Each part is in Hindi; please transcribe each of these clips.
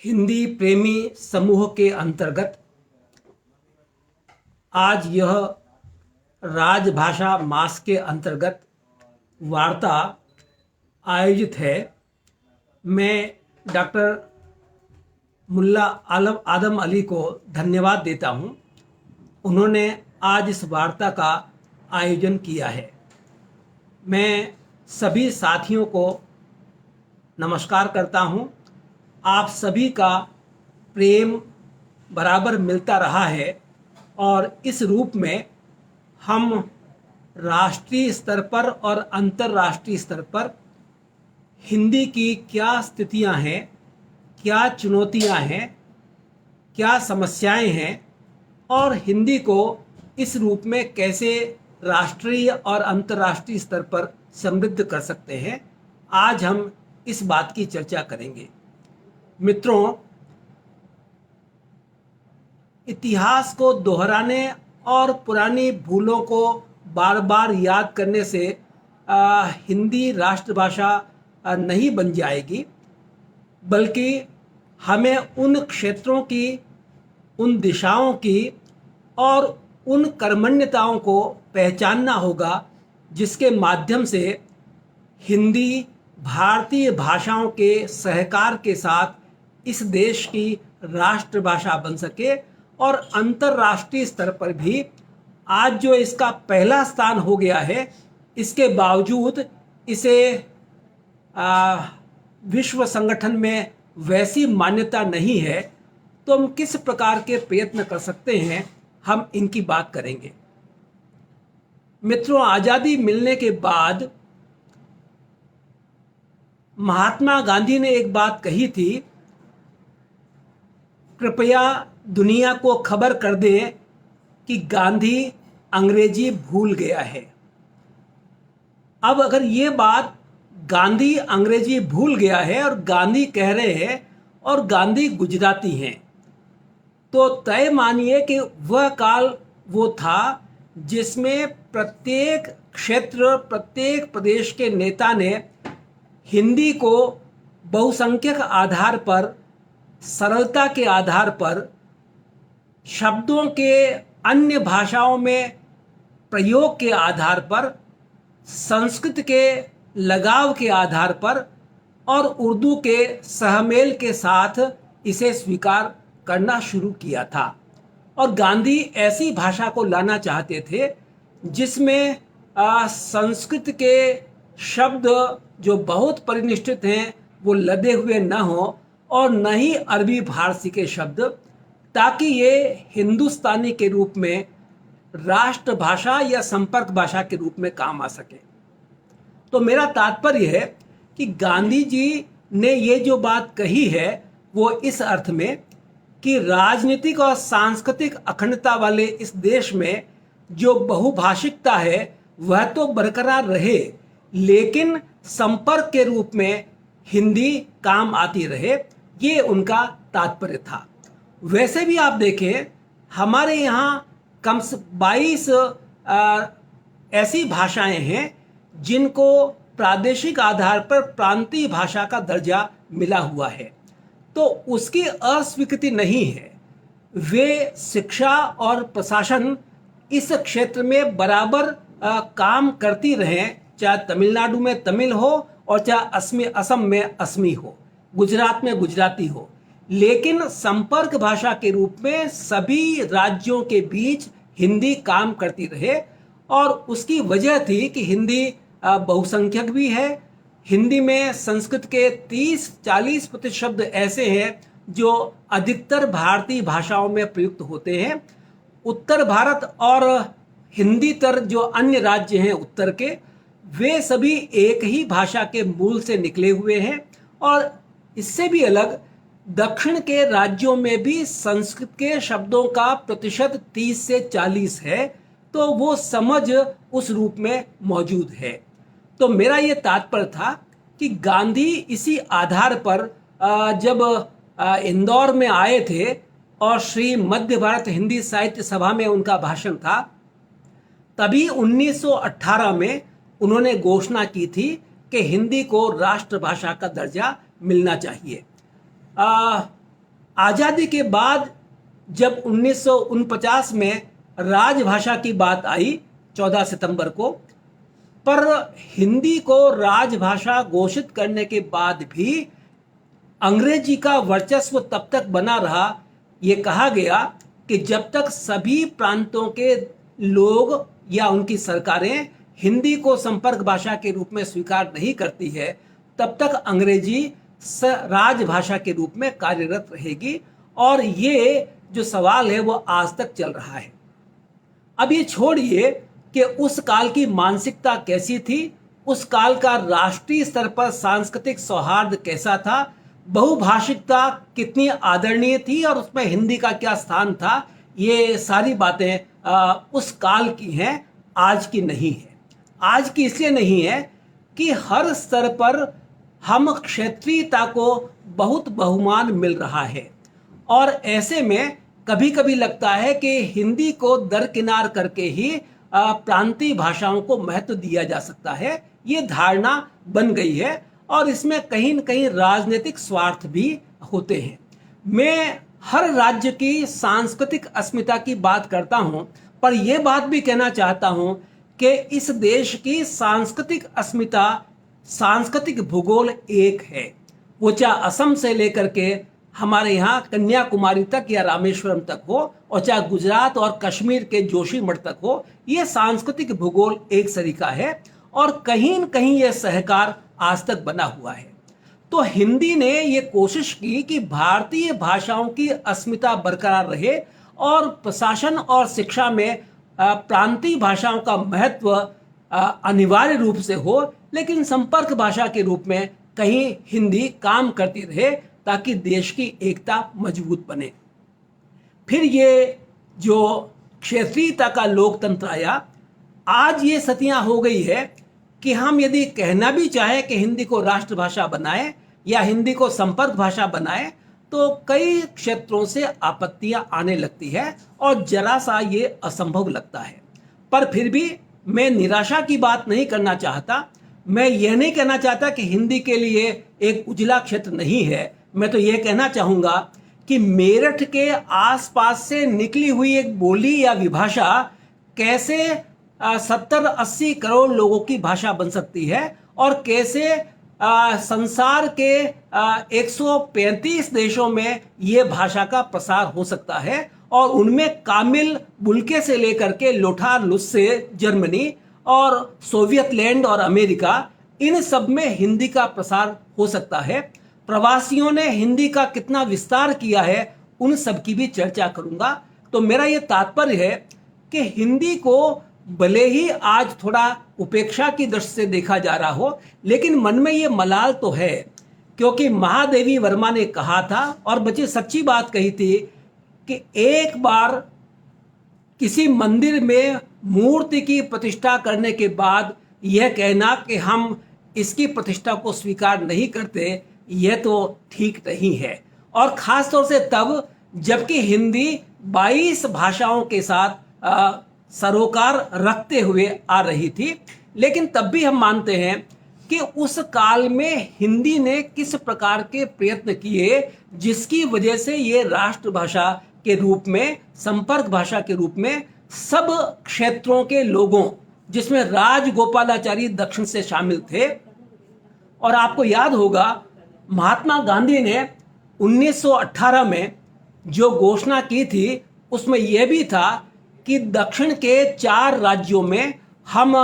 हिंदी प्रेमी समूह के अंतर्गत आज यह राजभाषा मास के अंतर्गत वार्ता आयोजित है। मैं डॉक्टर मुल्ला आदम अली को धन्यवाद देता हूँ। उन्होंने आज इस वार्ता का आयोजन किया है। मैं सभी साथियों को नमस्कार करता हूँ। आप सभी का प्रेम बराबर मिलता रहा है और इस रूप में हम राष्ट्रीय स्तर पर और अंतर्राष्ट्रीय स्तर पर हिंदी की क्या स्थितियां हैं, क्या चुनौतियां हैं, क्या समस्याएं हैं और हिंदी को इस रूप में कैसे राष्ट्रीय और अंतर्राष्ट्रीय स्तर पर समृद्ध कर सकते हैं, आज हम इस बात की चर्चा करेंगे। मित्रों, इतिहास को दोहराने और पुरानी भूलों को बार बार याद करने से हिंदी राष्ट्रभाषा नहीं बन जाएगी, बल्कि हमें उन क्षेत्रों की, उन दिशाओं की और उन कर्मण्यताओं को पहचानना होगा जिसके माध्यम से हिंदी भारतीय भाषाओं के सहकार के साथ इस देश की राष्ट्रभाषा बन सके और अंतर्राष्ट्रीय स्तर पर भी आज जो इसका पहला स्थान हो गया है, इसके बावजूद इसे विश्व संगठन में वैसी मान्यता नहीं है। तो हम किस प्रकार के प्रयत्न कर सकते हैं, हम इनकी बात करेंगे। मित्रों, आज़ादी मिलने के बाद महात्मा गांधी ने एक बात कही थी, कृपया दुनिया को खबर कर दें कि गांधी अंग्रेजी भूल गया है। अब अगर ये बात गांधी अंग्रेजी भूल गया है और गांधी कह रहे हैं और गांधी गुजराती हैं, तो तय मानिए कि वह काल वो था जिसमें प्रत्येक क्षेत्र, प्रत्येक प्रदेश के नेता ने हिंदी को बहुसंख्यक आधार पर, सरलता के आधार पर, शब्दों के अन्य भाषाओं में प्रयोग के आधार पर, संस्कृत के लगाव के आधार पर और उर्दू के सहमेल के साथ इसे स्वीकार करना शुरू किया था। और गांधी ऐसी भाषा को लाना चाहते थे जिसमें संस्कृत के शब्द जो बहुत परिनिष्ठित हैं वो लदे हुए न हो और न ही अरबी फारसी के शब्द, ताकि ये हिंदुस्तानी के रूप में राष्ट्रभाषा या संपर्क भाषा के रूप में काम आ सके। तो मेरा तात्पर्य है कि गांधी जी ने ये जो बात कही है वो इस अर्थ में कि राजनीतिक और सांस्कृतिक अखंडता वाले इस देश में जो बहुभाषिकता है वह तो बरकरार रहे, लेकिन संपर्क के रूप में हिंदी काम आती रहे, ये उनका तात्पर्य था। वैसे भी आप देखें, हमारे यहाँ कम से 22 ऐसी भाषाएं हैं जिनको प्रादेशिक आधार पर प्रांतीय भाषा का दर्जा मिला हुआ है, तो उसकी अस्वीकृति नहीं है। वे शिक्षा और प्रशासन इस क्षेत्र में बराबर काम करती रहें, चाहे तमिलनाडु में तमिल हो और चाहे असम में असमी हो, गुजरात में गुजराती हो, लेकिन संपर्क भाषा के रूप में सभी राज्यों के बीच हिंदी काम करती रहे। और उसकी वजह थी कि हिंदी बहुसंख्यक भी है। हिंदी में संस्कृत के 30-40% शब्द ऐसे हैं जो अधिकतर भारतीय भाषाओं में प्रयुक्त होते हैं। उत्तर भारत और हिंदीतर जो अन्य राज्य हैं उत्तर के, वे सभी एक ही भाषा के मूल से निकले हुए हैं। और इससे भी अलग दक्षिण के राज्यों में भी संस्कृत के शब्दों का प्रतिशत 30 से 40 है, तो वो समझ उस रूप में मौजूद है। तो मेरा ये तात्पर्य था कि गांधी इसी आधार पर जब इंदौर में आए थे और श्री मध्य भारत हिंदी साहित्य सभा में उनका भाषण था, तभी 1918 में उन्होंने घोषणा की थी कि हिंदी को राष्ट्रभाषा का दर्जा मिलना चाहिए। आज़ादी के बाद जब 1949 में राजभाषा की बात आई 14 सितंबर को, पर हिंदी को राजभाषा घोषित करने के बाद भी अंग्रेजी का वर्चस्व तब तक बना रहा। ये कहा गया कि जब तक सभी प्रांतों के लोग या उनकी सरकारें हिंदी को संपर्क भाषा के रूप में स्वीकार नहीं करती है, तब तक अंग्रेजी राजभाषा के रूप में कार्यरत रहेगी। और ये जो सवाल है वो आज तक चल रहा है। अब ये छोड़िए कि उस काल की मानसिकता कैसी थी, उस काल का राष्ट्रीय स्तर पर सांस्कृतिक सौहार्द कैसा था, बहुभाषिकता कितनी आदरणीय थी और उसमें हिंदी का क्या स्थान था, ये सारी बातें उस काल की हैं, आज की नहीं है। आज की इसलिए नहीं है कि हर स्तर पर हम क्षेत्रीयता को बहुत बहुमान मिल रहा है और ऐसे में कभी कभी लगता है कि हिंदी को दरकिनार करके ही प्रांतीय भाषाओं को महत्व दिया जा सकता है। ये धारणा बन गई है और इसमें कहीं न कहीं राजनीतिक स्वार्थ भी होते हैं। मैं हर राज्य की सांस्कृतिक अस्मिता की बात करता हूं, पर यह बात भी कहना चाहता हूं कि इस देश की सांस्कृतिक अस्मिता, सांस्कृतिक भूगोल एक है। वो चाहे असम से लेकर के हमारे यहाँ कन्याकुमारी तक या रामेश्वरम तक हो, और चाहे गुजरात और कश्मीर के जोशीमठ तक हो, ये सांस्कृतिक भूगोल एक सरीका है और कहीं न कहीं ये सहकार आज तक बना हुआ है। तो हिंदी ने ये कोशिश की कि भारतीय भाषाओं की अस्मिता बरकरार रहे और प्रशासन और शिक्षा में प्रांतीय भाषाओं का महत्व अनिवार्य रूप से हो, लेकिन संपर्क भाषा के रूप में कहीं हिंदी काम करती रहे ताकि देश की एकता मजबूत बने। फिर ये जो क्षेत्रीयता का लोकतंत्र आया, आज ये स्थितियां हो गई है कि हम यदि कहना भी चाहें कि हिंदी को राष्ट्रभाषा बनाएं या हिंदी को संपर्क भाषा बनाएं, तो कई क्षेत्रों से आपत्तियां आने लगती है और जरा सा ये असंभव लगता है। पर फिर भी मैं निराशा की बात नहीं करना चाहता। मैं यह नहीं कहना चाहता कि हिंदी के लिए एक उजला क्षेत्र नहीं है। मैं तो यह कहना चाहूँगा कि मेरठ के आसपास से निकली हुई एक बोली या विभाषा कैसे 70-80 करोड़ लोगों की भाषा बन सकती है और कैसे संसार के 135 देशों में ये भाषा का प्रसार हो सकता है और उनमें कामिल बुल्के से लेकर के लोठार लुस्से जर्मनी और सोवियत लैंड और अमेरिका, इन सब में हिंदी का प्रसार हो सकता है। प्रवासियों ने हिंदी का कितना विस्तार किया है, उन सब की भी चर्चा करूंगा। तो मेरा ये तात्पर्य है कि हिंदी को भले ही आज थोड़ा उपेक्षा की दृष्टि से देखा जा रहा हो, लेकिन मन में ये मलाल तो है, क्योंकि महादेवी वर्मा ने कहा था और बच्चे सच्ची बात कही थी कि एक बार किसी मंदिर में मूर्ति की प्रतिष्ठा करने के बाद यह कहना कि हम इसकी प्रतिष्ठा को स्वीकार नहीं करते, यह तो ठीक नहीं है। और खास तौर से तब जबकि हिंदी 22 भाषाओं के साथ सरोकार रखते हुए आ रही थी। लेकिन तब भी हम मानते हैं कि उस काल में हिंदी ने किस प्रकार के प्रयत्न किए जिसकी वजह से ये राष्ट्रभाषा के रूप में, संपर्क भाषा के रूप में सब क्षेत्रों के लोगों, जिसमें राजगोपालाचारी दक्षिण से शामिल थे। और आपको याद होगा महात्मा गांधी ने 1918 में जो घोषणा की थी, उसमें यह भी था कि दक्षिण के 4 राज्यों में हम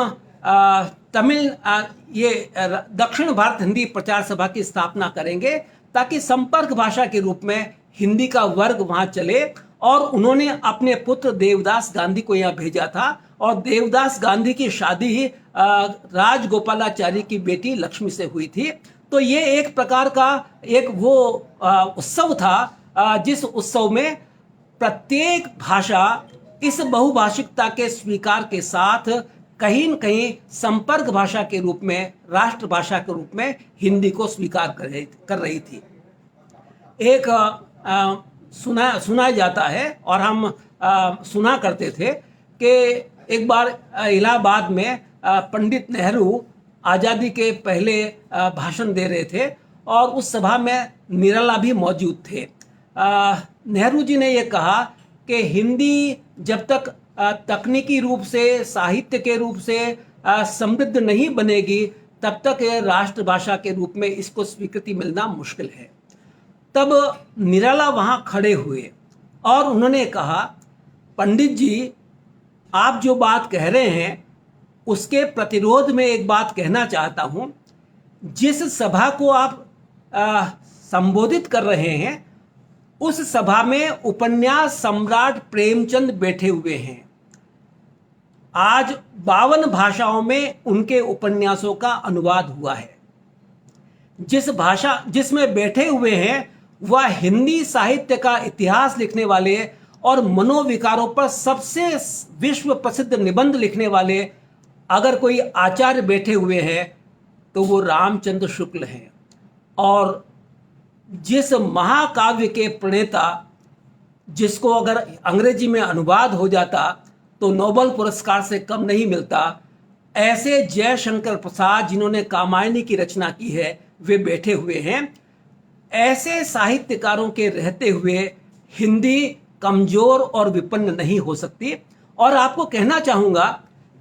दक्षिण भारत हिंदी प्रचार सभा की स्थापना करेंगे ताकि संपर्क भाषा के रूप में हिंदी का वर्ग वहां चले। और उन्होंने अपने पुत्र देवदास गांधी को यहाँ भेजा था और देवदास गांधी की शादी राजगोपालाचारी की बेटी लक्ष्मी से हुई थी। तो ये एक प्रकार का एक वो उत्सव था जिस उत्सव में प्रत्येक भाषा इस बहुभाषिकता के स्वीकार के साथ कहीं न कहीं संपर्क भाषा के रूप में, राष्ट्रभाषा के रूप में हिंदी को स्वीकार कर रही थी। एक सुना जाता है और हम सुना करते थे कि एक बार इलाहाबाद में पंडित नेहरू आज़ादी के पहले भाषण दे रहे थे और उस सभा में निराला भी मौजूद थे। नेहरू जी ने ये कहा कि हिंदी जब तक तकनीकी रूप से, साहित्य के रूप से समृद्ध नहीं बनेगी, तब तक ये राष्ट्रभाषा के रूप में इसको स्वीकृति मिलना मुश्किल है। तब निराला वहाँ खड़े हुए और उन्होंने कहा, पंडित जी, आप जो बात कह रहे हैं उसके प्रतिरोध में एक बात कहना चाहता हूँ। जिस सभा को आप संबोधित कर रहे हैं, उस सभा में उपन्यास सम्राट प्रेमचंद बैठे हुए हैं। आज 52 भाषाओं में उनके उपन्यासों का अनुवाद हुआ है। जिस भाषा जिसमें बैठे हुए हैं वह हिंदी साहित्य का इतिहास लिखने वाले और मनोविकारों पर सबसे विश्व प्रसिद्ध निबंध लिखने वाले अगर कोई आचार्य बैठे हुए हैं तो वो रामचंद्र शुक्ल हैं। और जिस महाकाव्य के प्रणेता, जिसको अगर अंग्रेजी में अनुवाद हो जाता तो नोबेल पुरस्कार से कम नहीं मिलता, ऐसे जयशंकर प्रसाद जिन्होंने कामायनी की रचना की है, वे बैठे हुए हैं। ऐसे साहित्यकारों के रहते हुए हिंदी कमजोर और विपन्न नहीं हो सकती। और आपको कहना चाहूँगा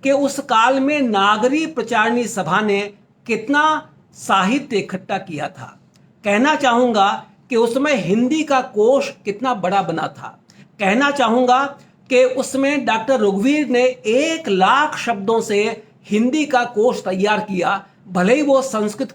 कि उस काल में नागरी प्रचारणी सभा ने कितना साहित्य इकट्ठा किया था। कहना चाहूँगा कि उसमें हिंदी का कोश कितना बड़ा बना था। कहना चाहूँगा कि उसमें डॉक्टर रघुवीर ने 1 लाख शब्दों से हिंदी का कोश तैयार किया। भले ही वो संस्कृत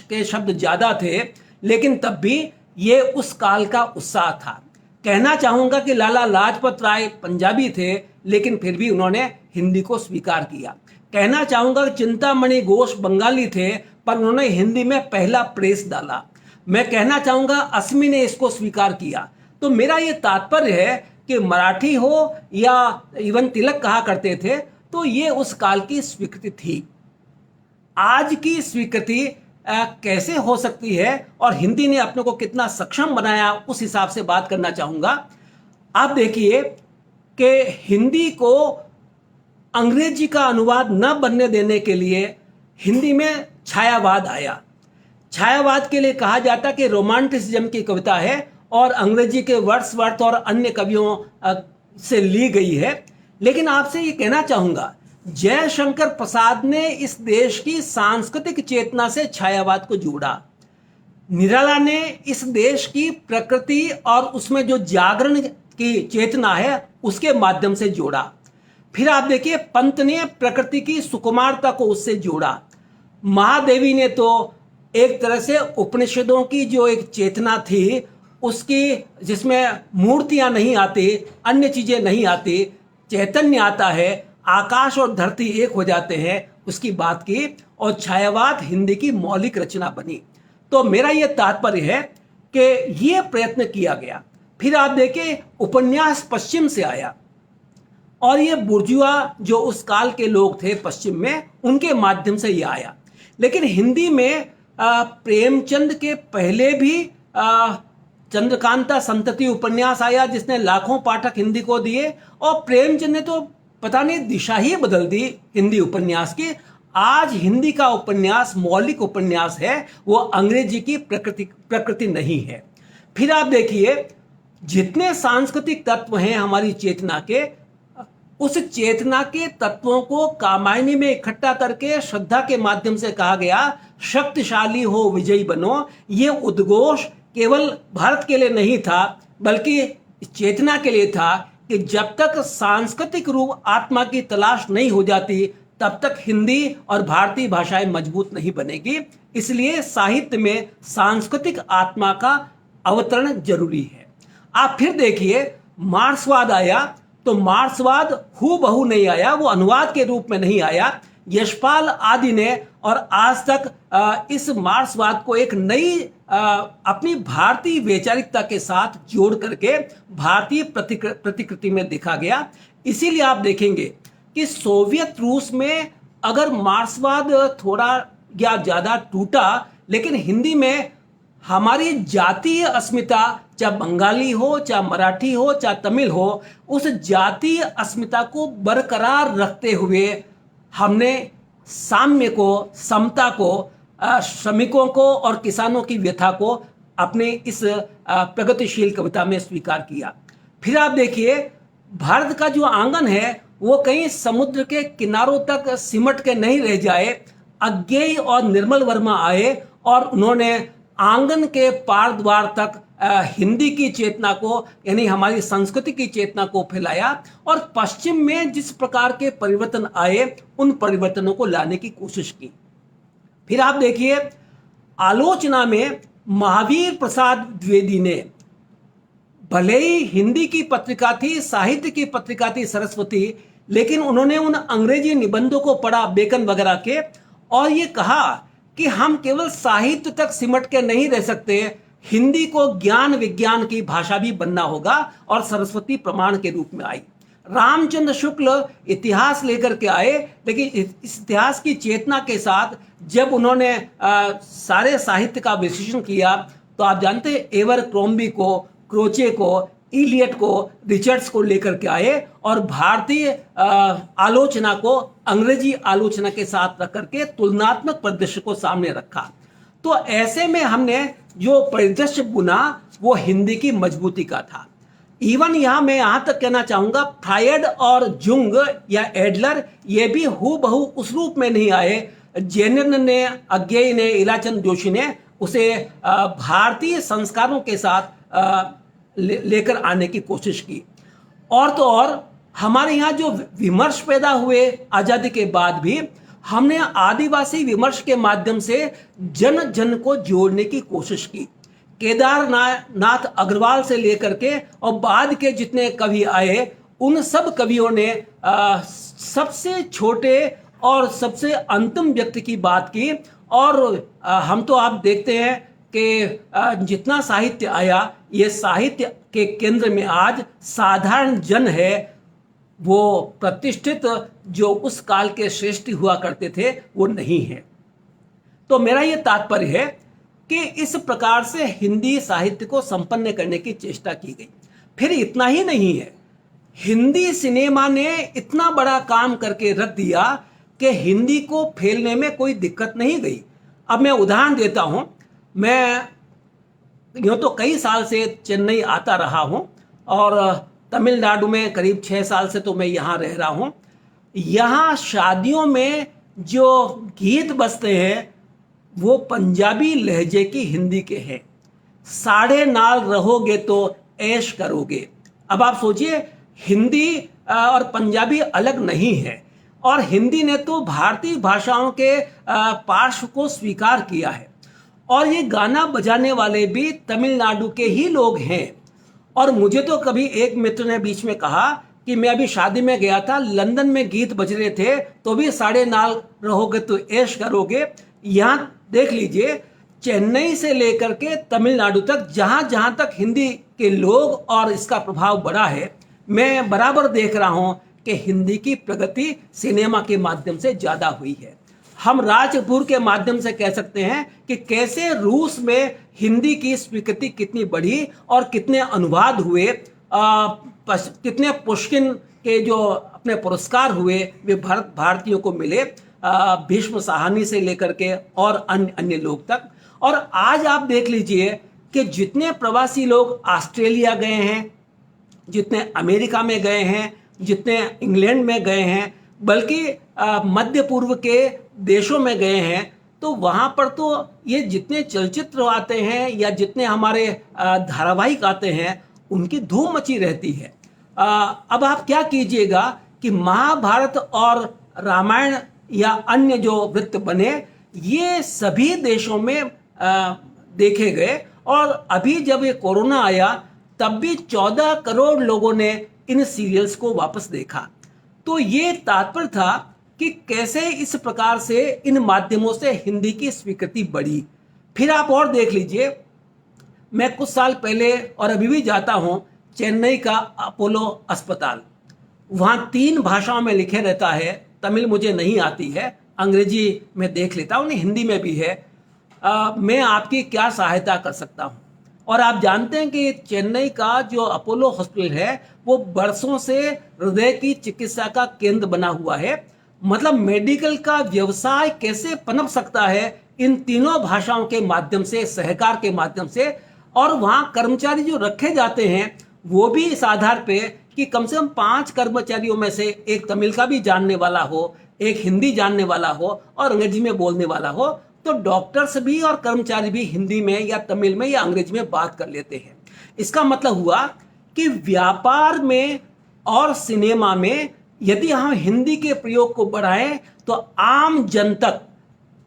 के शब्द ज़्यादा थे, लेकिन तब भी ये उस काल का उत्साह था। कहना चाहूँगा कि लाला लाजपत राय पंजाबी थे, लेकिन फिर भी उन्होंने हिंदी को स्वीकार किया। कहना चाहूँगा कि चिंतामणि घोष बंगाली थे, पर उन्होंने हिंदी में पहला प्रेस डाला। मैं कहना चाहूँगा असमी ने इसको स्वीकार किया। तो मेरा ये तात्पर्य है कि मराठी हो या इवन तिलक कहा करते थे, तो ये उस काल की स्वीकृति थी। आज की स्वीकृति कैसे हो सकती है और हिंदी ने अपने को कितना सक्षम बनाया, उस हिसाब से बात करना चाहूँगा। आप देखिए कि हिंदी को अंग्रेजी का अनुवाद न बनने देने के लिए हिंदी में छायावाद आया। छायावाद के लिए कहा जाता कि रोमांटिसिज्म की कविता है और अंग्रेजी के वर्ड्सवर्थ और अन्य कवियों से ली गई है। लेकिन आपसे ये कहना चाहूँगा, जयशंकर प्रसाद ने इस देश की सांस्कृतिक चेतना से छायावाद को जोड़ा। निराला ने इस देश की प्रकृति और उसमें जो जागरण की चेतना है उसके माध्यम से जोड़ा। फिर आप देखिए, पंत ने प्रकृति की सुकुमारता को उससे जोड़ा। महादेवी ने तो एक तरह से उपनिषदों की जो एक चेतना थी उसकी, जिसमें मूर्तियां नहीं आती, अन्य चीजें नहीं आती, चैतन्य आता है, आकाश और धरती एक हो जाते हैं, उसकी बात की, और छायावाद हिंदी की मौलिक रचना बनी। तो मेरा यह तात्पर्य है कि ये प्रयत्न किया गया। फिर आप देखिए, उपन्यास पश्चिम से आया और ये बुर्जुआ जो उस काल के लोग थे पश्चिम में, उनके माध्यम से ये आया। लेकिन हिंदी में प्रेमचंद के पहले भी चंद्रकांता संतति उपन्यास आया, जिसने लाखों पाठक हिंदी को दिए, और प्रेमचंद ने तो पता नहीं दिशा ही बदल दी हिंदी उपन्यास की। आज हिंदी का उपन्यास मौलिक उपन्यास है, वो अंग्रेजी की प्रकृति नहीं है। फिर आप देखिए, जितने सांस्कृतिक तत्व हैं हमारी चेतना के, उस चेतना के तत्वों को कामायनी में इकट्ठा करके श्रद्धा के माध्यम से कहा गया, शक्तिशाली हो विजयी बनो। ये उद्घोष केवल भारत के लिए नहीं था, बल्कि चेतना के लिए था कि जब तक सांस्कृतिक रूप आत्मा की तलाश नहीं हो जाती, तब तक हिंदी और भारतीय भाषाएं मजबूत नहीं बनेगी। इसलिए साहित्य में सांस्कृतिक आत्मा का अवतरण जरूरी है। आप फिर देखिए, मार्क्सवाद आया, तो मार्क्सवाद हूबहू नहीं आया, वो अनुवाद के रूप में नहीं आया। यशपाल आदि ने और आज तक इस मार्क्सवाद को एक नई अपनी भारतीय वैचारिकता के साथ जोड़ करके भारतीय प्रतिकृति में देखा गया। इसीलिए आप देखेंगे कि सोवियत रूस में अगर मार्क्सवाद थोड़ा या ज़्यादा टूटा, लेकिन हिंदी में हमारी जातीय अस्मिता, चाहे बंगाली हो, चाहे मराठी हो, चाहे तमिल हो, उस जातीय अस्मिता को बरकरार रखते हुए हमने साम्य को, समता को, श्रमिकों को और किसानों की व्यथा को अपने इस प्रगतिशील कविता में स्वीकार किया। फिर आप देखिए, भारत का जो आंगन है वो कहीं समुद्र के किनारों तक सिमट के नहीं रह जाए। अज्ञेय और निर्मल वर्मा आए और उन्होंने आंगन के पार द्वार तक हिंदी की चेतना को, यानी हमारी संस्कृति की चेतना को फैलाया और पश्चिम में जिस प्रकार के परिवर्तन आए उन परिवर्तनों को लाने की कोशिश की। फिर आप देखिए, आलोचना में महावीर प्रसाद द्विवेदी ने, भले ही हिंदी की पत्रिका थी, साहित्य की पत्रिका थी सरस्वती, लेकिन उन्होंने उन अंग्रेजी निबंधों को पढ़ा बेकन वगैरह के, और ये कहा कि हम केवल साहित्य तक सिमट के नहीं रह सकते, हिंदी को ज्ञान विज्ञान की भाषा भी बनना होगा, और सरस्वती प्रमाण के रूप में आई। रामचंद्र शुक्ल इतिहास लेकर के आए, लेकिन इस इतिहास की चेतना के साथ जब उन्होंने सारे साहित्य का विश्लेषण किया तो आप जानते हैं एवर क्रॉम्बी को, क्रोचे को, इलियट को, रिचर्ड्स को लेकर के आए और भारतीय आलोचना को अंग्रेजी आलोचना के साथ रख करके तुलनात्मक परिदृश्य को सामने रखा। तो ऐसे में हमने जो परिदृश्य बुना वो हिंदी की मजबूती का था। इवन यहां मैं यहां तक कहना चाहूंगा, फ्रायड और जुंग या एडलर ये भी हूबहू उस रूप में नहीं आए। जेनर ने, अज्ञेय ने, इलाचंद जोशी ने उसे भारतीय संस्कारों के साथ लेकर आने की कोशिश की। और तो और हमारे यहाँ जो विमर्श पैदा हुए आजादी के बाद भी, हमने आदिवासी विमर्श के माध्यम से जन जन को जोड़ने की कोशिश की। केदारनाथ अग्रवाल से लेकर के और बाद के जितने कवि आए, उन सब कवियों ने सबसे छोटे और सबसे अंतिम व्यक्ति की बात की। और हम तो आप देखते हैं कि जितना साहित्य आया, ये साहित्य के केंद्र में आज साधारण जन है। वो प्रतिष्ठित जो उस काल के श्रेष्ठ हुआ करते थे वो नहीं है। तो मेरा ये तात्पर्य है कि इस प्रकार से हिंदी साहित्य को संपन्न करने की चेष्टा की गई। फिर इतना ही नहीं है, हिंदी सिनेमा ने इतना बड़ा काम करके रख दिया कि हिंदी को फैलने में कोई दिक्कत नहीं गई। अब मैं उदाहरण देता हूं। मैं यूँ तो कई साल से चेन्नई आता रहा हूं और तमिलनाडु में करीब 6 साल से तो मैं यहाँ रह रहा हूँ। यहाँ शादियों में जो गीत बजते हैं वो पंजाबी लहजे की हिंदी के हैं। साढ़े नाल रहोगे तो ऐश करोगे। अब आप सोचिए, हिंदी और पंजाबी अलग नहीं है, और हिंदी ने तो भारतीय भाषाओं के पार्श्व को स्वीकार किया है। और ये गाना बजाने वाले भी तमिलनाडु के ही लोग हैं। और मुझे तो कभी एक मित्र ने बीच में कहा कि मैं अभी शादी में गया था, लंदन में गीत बज रहे थे तो भी साढ़े नाल रहोगे तो ऐश करोगे। यहाँ देख लीजिए, चेन्नई से लेकर के तमिलनाडु तक जहां जहां तक हिंदी के लोग और इसका प्रभाव बढ़ा है, मैं बराबर देख रहा हूं कि हिंदी की प्रगति सिनेमा के माध्यम से ज्यादा हुई है। हम राज कपूर के माध्यम से कह सकते हैं कि कैसे रूस में हिंदी की स्वीकृति कितनी बढ़ी और कितने अनुवाद हुए, कितने पुष्किन के जो अपने पुरस्कार हुए वे भारतीयों को मिले, भीष्म साहनी से लेकर के और अन्य लोग तक। और आज आप देख लीजिए कि जितने प्रवासी लोग ऑस्ट्रेलिया गए हैं, जितने अमेरिका में गए हैं, जितने इंग्लैंड में गए हैं, बल्कि मध्य पूर्व के देशों में गए हैं, तो वहाँ पर तो ये जितने चलचित्र आते हैं या जितने हमारे धारावाहिक आते हैं उनकी धूम मची रहती है। अब आप क्या कीजिएगा कि महाभारत और रामायण या अन्य जो वृत्त बने ये सभी देशों में देखे गए, और अभी जब ये कोरोना आया तब भी 14 करोड़ लोगों ने इन सीरियल्स को वापस देखा। तो ये तात्पर्य था कि कैसे इस प्रकार से इन माध्यमों से हिंदी की स्वीकृति बढ़ी। फिर आप और देख लीजिए, मैं कुछ साल पहले और अभी भी जाता हूं चेन्नई का अपोलो अस्पताल, वहां 3 भाषाओं में लिखे रहता है। तमिल मुझे नहीं आती है, अंग्रेजी में देख लेता हूं, हिंदी में भी है। मैं आपकी क्या सहायता कर सकता हूं। और आप जानते हैं कि चेन्नई का जो अपोलो हॉस्पिटल है वो बरसों से हृदय की चिकित्सा का केंद्र बना हुआ है। मतलब मेडिकल का व्यवसाय कैसे पनप सकता है इन तीनों भाषाओं के माध्यम से, सहकार के माध्यम से। और वहाँ कर्मचारी जो रखे जाते हैं वो भी इस आधार पे कि कम से कम 5 कर्मचारियों में से एक तमिल का भी जानने वाला हो, एक हिंदी जानने वाला हो और अंग्रेजी में बोलने वाला हो, तो डॉक्टर्स भी और कर्मचारी भी हिंदी में या तमिल में या अंग्रेजी में बात कर लेते हैं। इसका मतलब हुआ कि व्यापार में और सिनेमा में यदि हम हिंदी के प्रयोग को बढ़ाएं तो आम जन तक,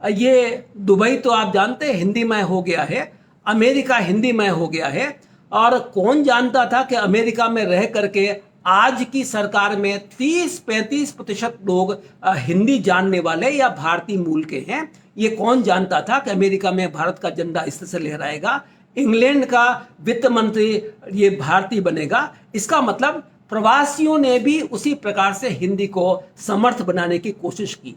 ये दुबई तो आप जानते हैं हिंदीमय हो गया है, अमेरिका हिंदीमय हो गया है, और कौन जानता था कि अमेरिका में रह करके आज की सरकार में 30-35% लोग हिंदी जानने वाले या भारतीय मूल के हैं। ये कौन जानता था कि अमेरिका में भारत का झंडा इस तरह से लहराएगा, इंग्लैंड का वित्त मंत्री ये भारतीय बनेगा। इसका मतलब प्रवासियों ने भी उसी प्रकार से हिंदी को समर्थ बनाने की कोशिश की।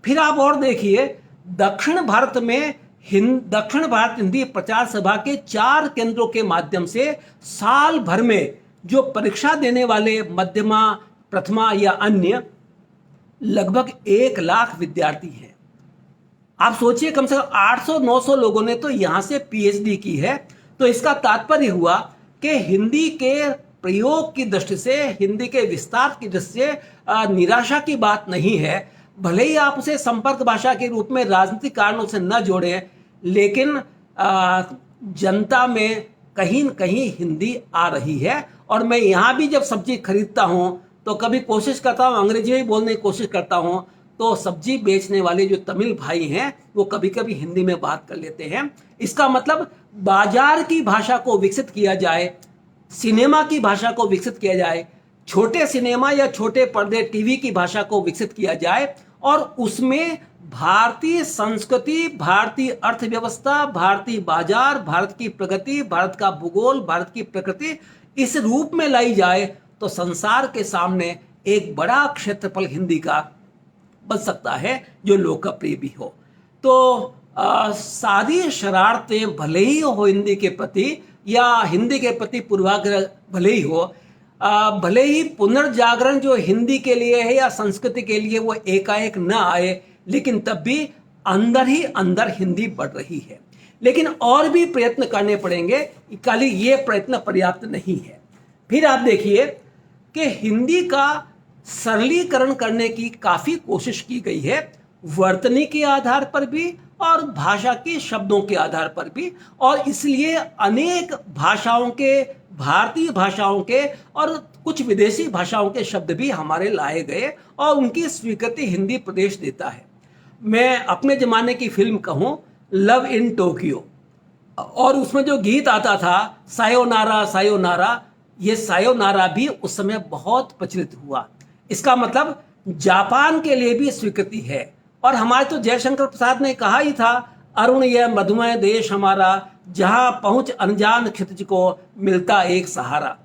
फिर आप और देखिए, दक्षिण भारत में दक्षिण भारत हिंदी प्रचार सभा के 4 केंद्रों के माध्यम से साल भर में जो परीक्षा देने वाले मध्यमा, प्रथमा या अन्य लगभग 1 लाख विद्यार्थी हैं। आप सोचिए, कम से कम 800-900 लोगों ने तो यहां से पीएचडी की है। तो इसका तात्पर्य हुआ कि हिंदी के प्रयोग की दृष्टि से, हिंदी के विस्तार की दृष्टि से निराशा की बात नहीं है। भले ही आप उसे संपर्क भाषा के रूप में राजनीतिक कारणों से न जोड़ें, लेकिन जनता में कहीं न कहीं हिंदी आ रही है। और मैं यहाँ भी जब सब्जी खरीदता हूँ तो कभी कोशिश करता हूँ अंग्रेजी में बोलने की कोशिश करता हूँ, तो सब्जी बेचने वाले जो तमिल भाई हैं वो कभी कभी हिंदी में बात कर लेते हैं। इसका मतलब बाजार की भाषा को विकसित किया जाए, सिनेमा की भाषा को विकसित किया जाए, छोटे सिनेमा या छोटे पर्दे टीवी की भाषा को विकसित किया जाए और उसमें भारतीय संस्कृति, भारतीय अर्थव्यवस्था, भारतीय बाजार, भारत की प्रगति, भारत का भूगोल, भारत की प्रकृति इस रूप में लाई जाए, तो संसार के सामने एक बड़ा क्षेत्रफल हिंदी का बन सकता है जो लोकप्रिय भी हो। तो सारी शरारतें भले ही हो हिंदी के प्रति या हिंदी के प्रति पूर्वाग्रह भले ही हो, भले ही पुनर्जागरण जो हिंदी के लिए है या संस्कृति के लिए वो एकाएक न आए, लेकिन तब भी अंदर ही अंदर हिंदी बढ़ रही है। लेकिन और भी प्रयत्न करने पड़ेंगे, खाली ये प्रयत्न पर्याप्त नहीं है। फिर आप देखिए कि हिंदी का सरलीकरण करने की काफ़ी कोशिश की गई है, वर्तनी के आधार पर भी और भाषा के शब्दों के आधार पर भी, और इसलिए अनेक भाषाओं के, भारतीय भाषाओं के और कुछ विदेशी भाषाओं के शब्द भी हमारे लाए गए और उनकी स्वीकृति हिंदी प्रदेश देता है। मैं अपने ज़माने की फिल्म कहूँ, लव इन टोक्यो, और उसमें जो गीत आता था सायोनारा सायोनारा, ये सायोनारा भी उस समय बहुत प्रचलित हुआ। इसका मतलब जापान के लिए भी स्वीकृति है। और हमारे तो जयशंकर प्रसाद ने कहा ही था, अरुण यह मधुमय देश हमारा, जहां पहुंच अनजान क्षितिज को मिलता एक सहारा।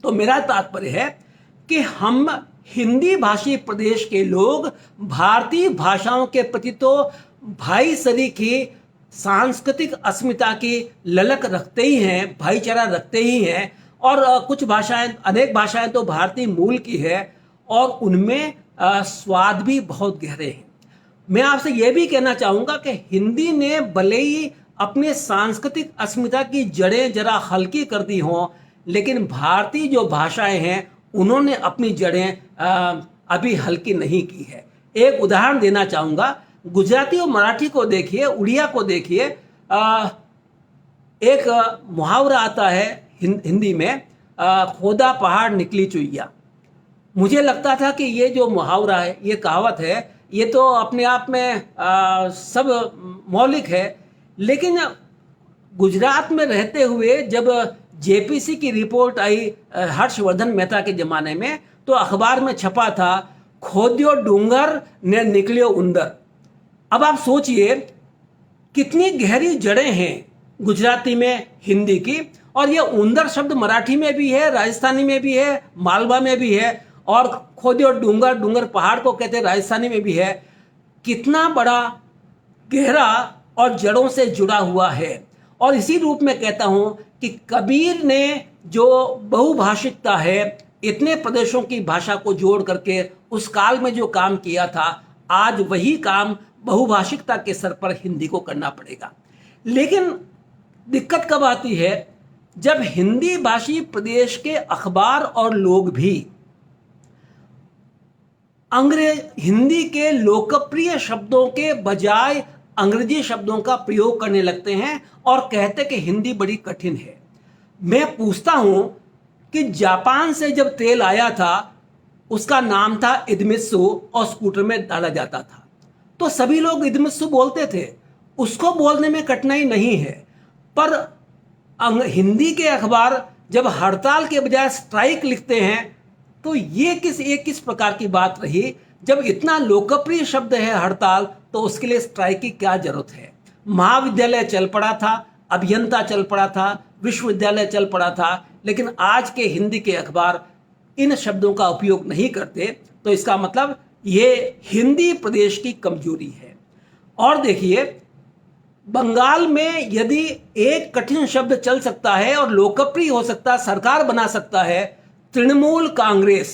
तो मेरा तात्पर्य है कि हम हिंदी भाषी प्रदेश के लोग भारतीय भाषाओं के प्रति तो भाई सरीखी सांस्कृतिक अस्मिता की ललक रखते ही हैं, भाईचारा रखते ही हैं, और कुछ भाषाएं, अनेक भाषाएं तो भारतीय मूल की है और उनमें स्वाद भी बहुत गहरे हैं। मैं आपसे यह भी कहना चाहूँगा कि हिंदी ने भले ही अपने सांस्कृतिक अस्मिता की जड़ें जरा हल्की कर दी हों, लेकिन भारतीय जो भाषाएं हैं उन्होंने अपनी जड़ें अभी हल्की नहीं की है। एक उदाहरण देना चाहूँगा, गुजराती और मराठी को देखिए, उड़िया को देखिए, एक मुहावरा आता है हिंदी में, खोदा पहाड़ निकली चुईया। मुझे लगता था कि ये जो मुहावरा है, ये कहावत है, ये तो अपने आप में सब मौलिक है, लेकिन गुजरात में रहते हुए जब जेपीसी की रिपोर्ट आई हर्षवर्धन मेहता के ज़माने में, तो अखबार में छपा था, खोद्यो डूंगर ने निकलियो उंदर। अब आप सोचिए कितनी गहरी जड़ें हैं गुजराती में हिंदी की, और ये उंदर शब्द मराठी में भी है, राजस्थानी में भी है, मालवा में भी है, और खोद्यो डूंगर, डूंगर पहाड़ को कहते हैं, राजस्थानी में भी है। कितना बड़ा गहरा और जड़ों से जुड़ा हुआ है। और इसी रूप में कहता हूँ कि कबीर ने जो बहुभाषिकता है, इतने प्रदेशों की भाषा को जोड़ करके उस काल में जो काम किया था, आज वही काम बहुभाषिकता के स्तर पर हिंदी को करना पड़ेगा। लेकिन दिक्कत कब आती है, जब हिंदी भाषी प्रदेश के अखबार और लोग भी हिंदी के लोकप्रिय शब्दों के बजाय अंग्रेजी शब्दों का प्रयोग करने लगते हैं और कहते कि हिंदी बड़ी कठिन है। मैं पूछता हूं कि जापान से जब तेल आया था उसका नाम था इदमित्सु और स्कूटर में डाला जाता था, तो सभी लोग इदमित्सु बोलते थे, उसको बोलने में कठिनाई नहीं है। पर हिंदी के अखबार जब हड़ताल के बजाय स्ट्राइक लिखते हैं तो ये किस प्रकार की बात रही। जब इतना लोकप्रिय शब्द है हड़ताल, तो उसके लिए स्ट्राइक की क्या जरूरत है। महाविद्यालय चल पड़ा था, अभियंता चल पड़ा था, विश्वविद्यालय चल पड़ा था, लेकिन आज के हिंदी के अखबार इन शब्दों का उपयोग नहीं करते, तो इसका मतलब ये हिंदी प्रदेश की कमजोरी है। और देखिए, बंगाल में यदि एक कठिन शब्द चल सकता है और लोकप्रिय हो सकता है, सरकार बना सकता है, तृणमूल कांग्रेस।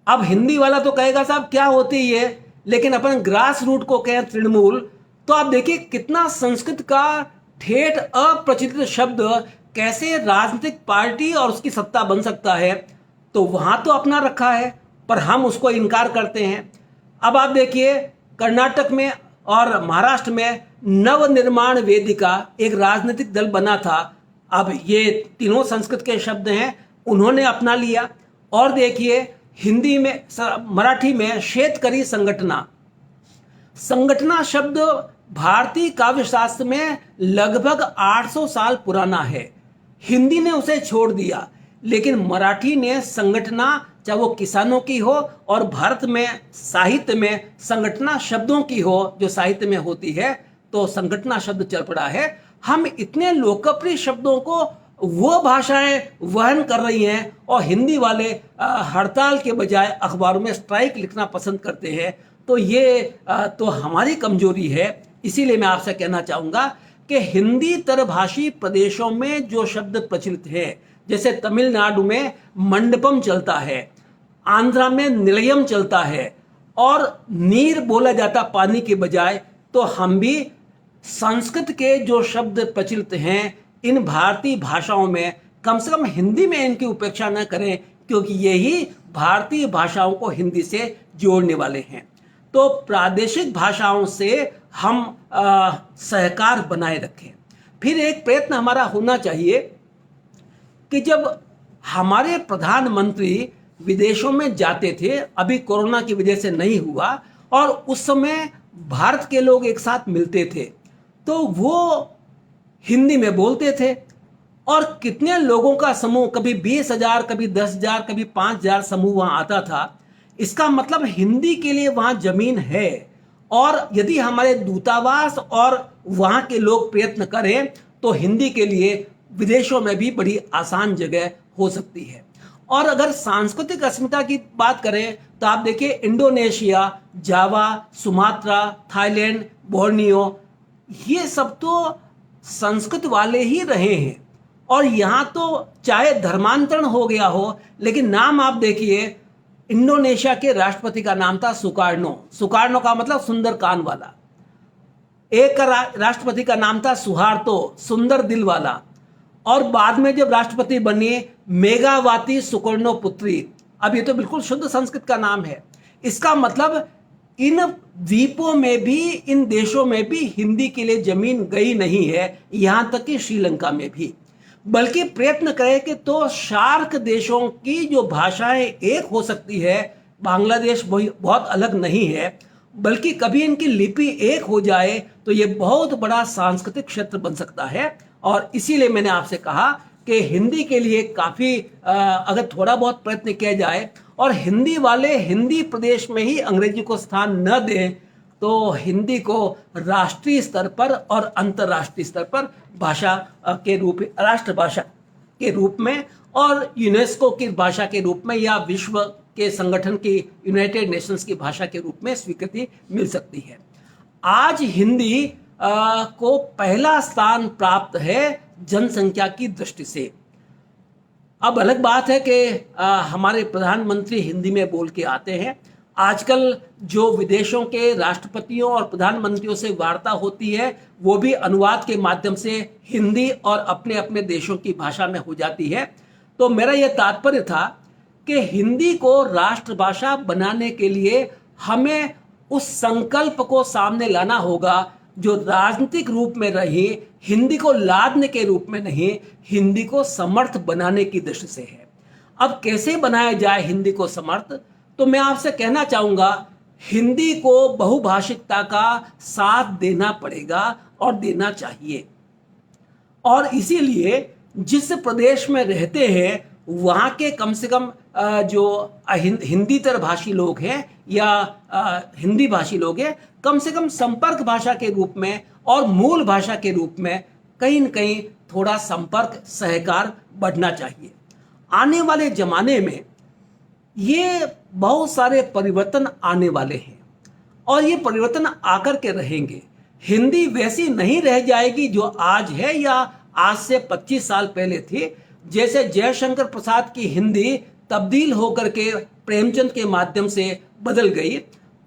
अब हिंदी वाला तो कहेगा साहब क्या होती है, लेकिन अपन ग्रास रूट को कहें तृणमूल, तो आप देखिए कितना संस्कृत का ठेठ अप्रचलित शब्द कैसे राजनीतिक पार्टी और उसकी सत्ता बन सकता है। तो वहां तो अपना रखा है, पर हम उसको इनकार करते हैं। अब आप देखिए, कर्नाटक में और महाराष्ट्र में नवनिर्माण वेदिका एक राजनीतिक दल बना था। अब ये तीनों संस्कृत के शब्द हैं, उन्होंने अपना लिया। और देखिए, हिंदी में मराठी में शेतकरी संगठना शब्द भारतीय काव्यशास्त्र में लगभग 800 साल पुराना है। हिंदी ने उसे छोड़ दिया, लेकिन मराठी ने संगठना, चाहे वो किसानों की हो और भारत में साहित्य में संगठना शब्दों की हो जो साहित्य में होती है, तो संगठना शब्द चल पड़ा है। हम इतने लोकप्रिय शब्दों को वो भाषाएं वहन कर रही हैं और हिंदी वाले हड़ताल के बजाय अखबारों में स्ट्राइक लिखना पसंद करते हैं। तो ये तो हमारी कमजोरी है। इसीलिए मैं आपसे कहना चाहूँगा कि हिंदी तरभाषी प्रदेशों में जो शब्द प्रचलित हैं, जैसे तमिलनाडु में मंडपम चलता है, आंध्रा में निलयम चलता है और नीर बोला जाता पानी के बजाय, तो हम भी संस्कृत के जो शब्द प्रचलित हैं इन भारतीय भाषाओं में कम से कम हिंदी में इनकी उपेक्षा न करें, क्योंकि यही भारतीय भाषाओं को हिंदी से जोड़ने वाले हैं। तो प्रादेशिक भाषाओं से हम सहकार बनाए रखें। फिर एक प्रयत्न हमारा होना चाहिए कि जब हमारे प्रधानमंत्री विदेशों में जाते थे, अभी कोरोना की वजह से नहीं हुआ, और उस समय भारत के लोग एक साथ मिलते थे, तो वो हिंदी में बोलते थे। और कितने लोगों का समूह, कभी 20,000, कभी 10,000, कभी 5,000 समूह वहां आता था। इसका मतलब हिंदी के लिए वहां जमीन है। और यदि हमारे दूतावास और वहां के लोग प्रयत्न करें तो हिंदी के लिए विदेशों में भी बड़ी आसान जगह हो सकती है। और अगर सांस्कृतिक अस्मिता की बात करें तो आप देखिए, इंडोनेशिया, जावा, सुमात्रा, थाईलैंड, बोर्नियो, ये सब तो संस्कृत वाले ही रहे हैं। और यहाँ तो चाहे धर्मांतरण हो गया हो, लेकिन नाम आप देखिए, इंडोनेशिया के राष्ट्रपति का नाम था सुकार्नो का मतलब सुंदर कान वाला। एक राष्ट्रपति का नाम था सुहार्तो, सुंदर दिल वाला। और बाद में जब राष्ट्रपति बनी मेघावती सुकर्णो पुत्री, अब ये तो बिल्कुल शुद्ध संस्कृत का नाम है। इसका मतलब इन द्वीपों में भी, इन देशों में भी हिंदी के लिए जमीन गई नहीं है, यहां तक कि श्रीलंका में भी। बल्कि प्रयत्न करें कि तो शार्क देशों की जो भाषाएं एक हो सकती है, बांग्लादेश बहुत अलग नहीं है, बल्कि कभी इनकी लिपि एक हो जाए तो ये बहुत बड़ा सांस्कृतिक क्षेत्र बन सकता है। और इसीलिए मैंने आपसे कहा कि हिंदी के लिए काफ़ी अगर थोड़ा बहुत प्रयत्न किया जाए और हिंदी वाले हिंदी प्रदेश में ही अंग्रेजी को स्थान न दें, तो हिंदी को राष्ट्रीय स्तर पर और अंतर्राष्ट्रीय स्तर पर भाषा के रूप, राष्ट्रभाषा के रूप में और यूनेस्को की भाषा के रूप में या विश्व के संगठन की, यूनाइटेड नेशंस की भाषा के रूप में स्वीकृति मिल सकती है। आज हिंदी को पहला स्थान प्राप्त है जनसंख्या की दृष्टि से। अब अलग बात है कि हमारे प्रधानमंत्री हिंदी में बोल के आते हैं। आजकल जो विदेशों के राष्ट्रपतियों और प्रधानमंत्रियों से वार्ता होती है वो भी अनुवाद के माध्यम से हिंदी और अपने अपने देशों की भाषा में हो जाती है। तो मेरा यह तात्पर्य था कि हिंदी को राष्ट्रभाषा बनाने के लिए हमें उस संकल्प को सामने लाना होगा जो राजनीतिक रूप में रही, हिंदी को लादने के रूप में नहीं, हिंदी को समर्थ बनाने की दृष्टि से है। अब कैसे बनाया जाए हिंदी को समर्थ, तो मैं आपसे कहना चाहूंगा हिंदी को बहुभाषिकता का साथ देना पड़ेगा और देना चाहिए। और इसीलिए जिस प्रदेश में रहते हैं वहाँ के कम से कम जो हिंदीतर भाषी लोग हैं या हिंदी भाषी लोग हैं, कम से कम संपर्क भाषा के रूप में और मूल भाषा के रूप में कहीं न कहीं थोड़ा संपर्क सहकार बढ़ना चाहिए। आने वाले जमाने में ये बहुत सारे परिवर्तन आने वाले हैं और ये परिवर्तन आकर के रहेंगे। हिंदी वैसी नहीं रह जाएगी जो आज है या आज से 25 साल पहले थी। जैसे जयशंकर प्रसाद की हिंदी तब्दील होकर के प्रेमचंद के माध्यम से बदल गई,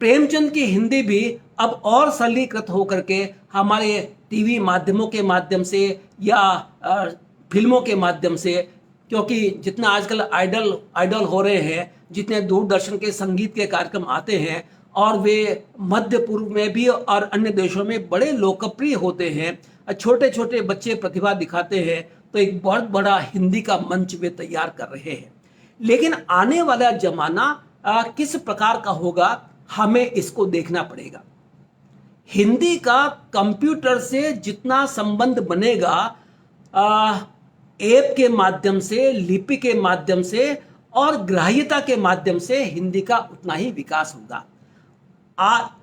प्रेमचंद की हिंदी भी अब और सरलीकृत होकर के हमारे टीवी माध्यमों के माध्यम से या फिल्मों के माध्यम से, क्योंकि जितना आजकल आइडल हो रहे हैं, जितने दूरदर्शन के संगीत के कार्यक्रम आते हैं और वे मध्य पूर्व में भी और अन्य देशों में बड़े लोकप्रिय होते हैं, छोटे छोटे बच्चे प्रतिभा दिखाते हैं, तो एक बहुत बड़ा हिंदी का मंच वे तैयार कर रहे हैं। लेकिन आने वाला जमाना किस प्रकार का होगा हमें इसको देखना पड़ेगा। हिंदी का कंप्यूटर से जितना संबंध बनेगा ऐप के माध्यम से, लिपि के माध्यम से और ग्राह्यता के माध्यम से हिंदी का उतना ही विकास होगा।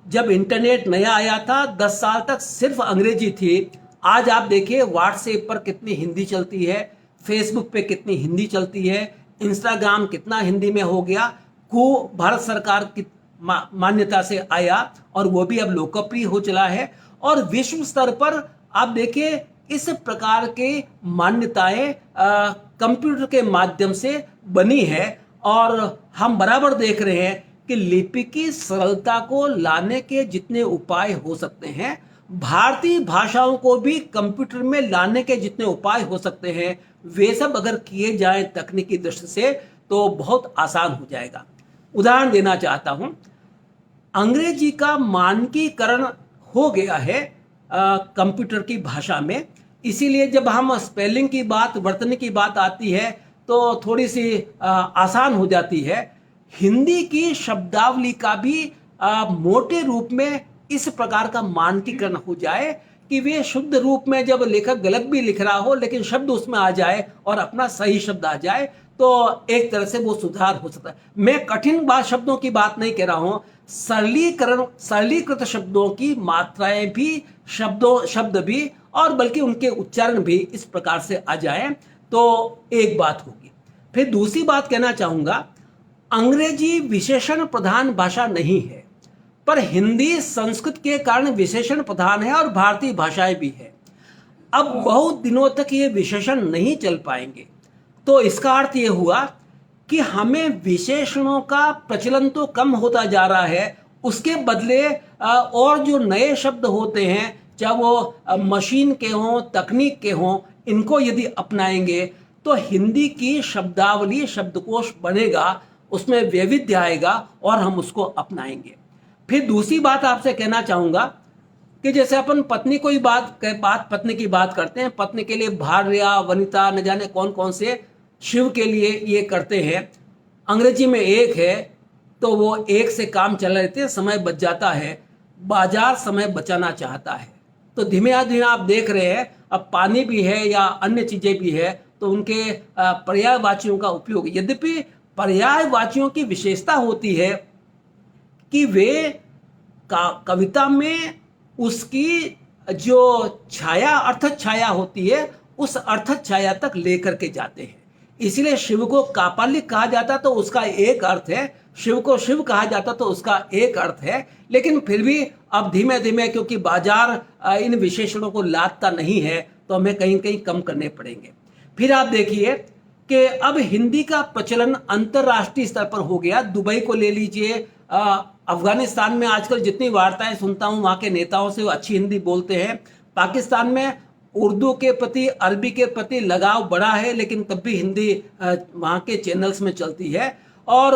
जब इंटरनेट नया आया था 10 साल तक सिर्फ अंग्रेजी थी। आज आप देखिए व्हाट्सएप पर कितनी हिंदी चलती है, फेसबुक पे कितनी हिंदी चलती है, इंस्टाग्राम कितना हिंदी में हो गया। भारत सरकार की मान्यता से आया और वो भी अब लोकप्रिय हो चला है। और विश्व स्तर पर आप देखिए इस प्रकार के मान्यताएं कंप्यूटर के माध्यम से बनी है और हम बराबर देख रहे हैं कि लिपि की सरलता को लाने के जितने उपाय हो सकते हैं, भारतीय भाषाओं को भी कंप्यूटर में लाने के जितने उपाय हो सकते हैं, वे सब अगर किए जाएं तकनीकी दृष्टि से तो बहुत आसान हो जाएगा। उदाहरण देना चाहता हूं, अंग्रेजी का मानकीकरण हो गया है कंप्यूटर की भाषा में, इसीलिए जब हम स्पेलिंग की बात, वर्तनी की बात आती है तो थोड़ी सी आसान हो जाती है। हिंदी की शब्दावली का भी मोटे रूप में इस प्रकार का मानकीकरण हो जाए कि वे शुद्ध रूप में, जब लेखक गलत भी लिख रहा हो लेकिन शब्द उसमें आ जाए और अपना सही शब्द आ जाए, तो एक तरह से वो सुधार हो सकता है। मैं कठिन शब्दों की बात नहीं कह रहा हूं, सरलीकृत शब्दों की मात्राएं भी, शब्द भी और बल्कि उनके उच्चारण भी इस प्रकार से आ जाए तो एक बात होगी। फिर दूसरी बात कहना चाहूंगा, अंग्रेजी विशेषण प्रधान भाषा नहीं है, पर हिंदी संस्कृत के कारण विशेषण प्रधान है और भारतीय भाषाएं भी है। अब बहुत दिनों तक ये विशेषण नहीं चल पाएंगे, तो इसका अर्थ ये हुआ कि हमें विशेषणों का प्रचलन तो कम होता जा रहा है, उसके बदले और जो नए शब्द होते हैं, चाहे वो मशीन के हों, तकनीक के हों, इनको यदि अपनाएंगे तो हिंदी की शब्दावली, शब्दकोश बनेगा, उसमें वैविध्य आएगा और हम उसको अपनाएंगे। फिर दूसरी बात आपसे कहना चाहूंगा कि जैसे अपन पत्नी की बात करते हैं, पत्नी के लिए भार्या, वनिता, न जाने कौन कौन से शिव के लिए ये करते हैं। अंग्रेजी में एक है तो वो एक से काम चला लेते हैं, समय बच जाता है। बाजार समय बचाना चाहता है तो धीमे धीमे आप देख रहे हैं अब पानी भी है या अन्य चीजें भी है तो उनके पर्यायवाचियों का उपयोग, यद्यपि पर्यायवाचियों की विशेषता होती है कि वे कविता में उसकी जो छाया, अर्थक छाया होती है, उस अर्थक छाया तक लेकर के जाते हैं। इसलिए शिव को कापालिक कहा जाता तो उसका एक अर्थ है, शिव को शिव कहा जाता तो उसका एक अर्थ है, लेकिन फिर भी अब धीमे धीमे क्योंकि बाजार इन विशेषणों को लादता नहीं है तो हमें कहीं कहीं कम करने पड़ेंगे। फिर आप देखिए कि अब हिंदी का प्रचलन अंतर्राष्ट्रीय स्तर पर हो गया। दुबई को ले लीजिए, अफगानिस्तान में आजकल जितनी वार्ताएं सुनता हूं वहां के नेताओं से, वो अच्छी हिंदी बोलते हैं। पाकिस्तान में उर्दू के प्रति, अरबी के प्रति लगाव बड़ा है, लेकिन तब भी हिंदी वहाँ के चैनल्स में चलती है। और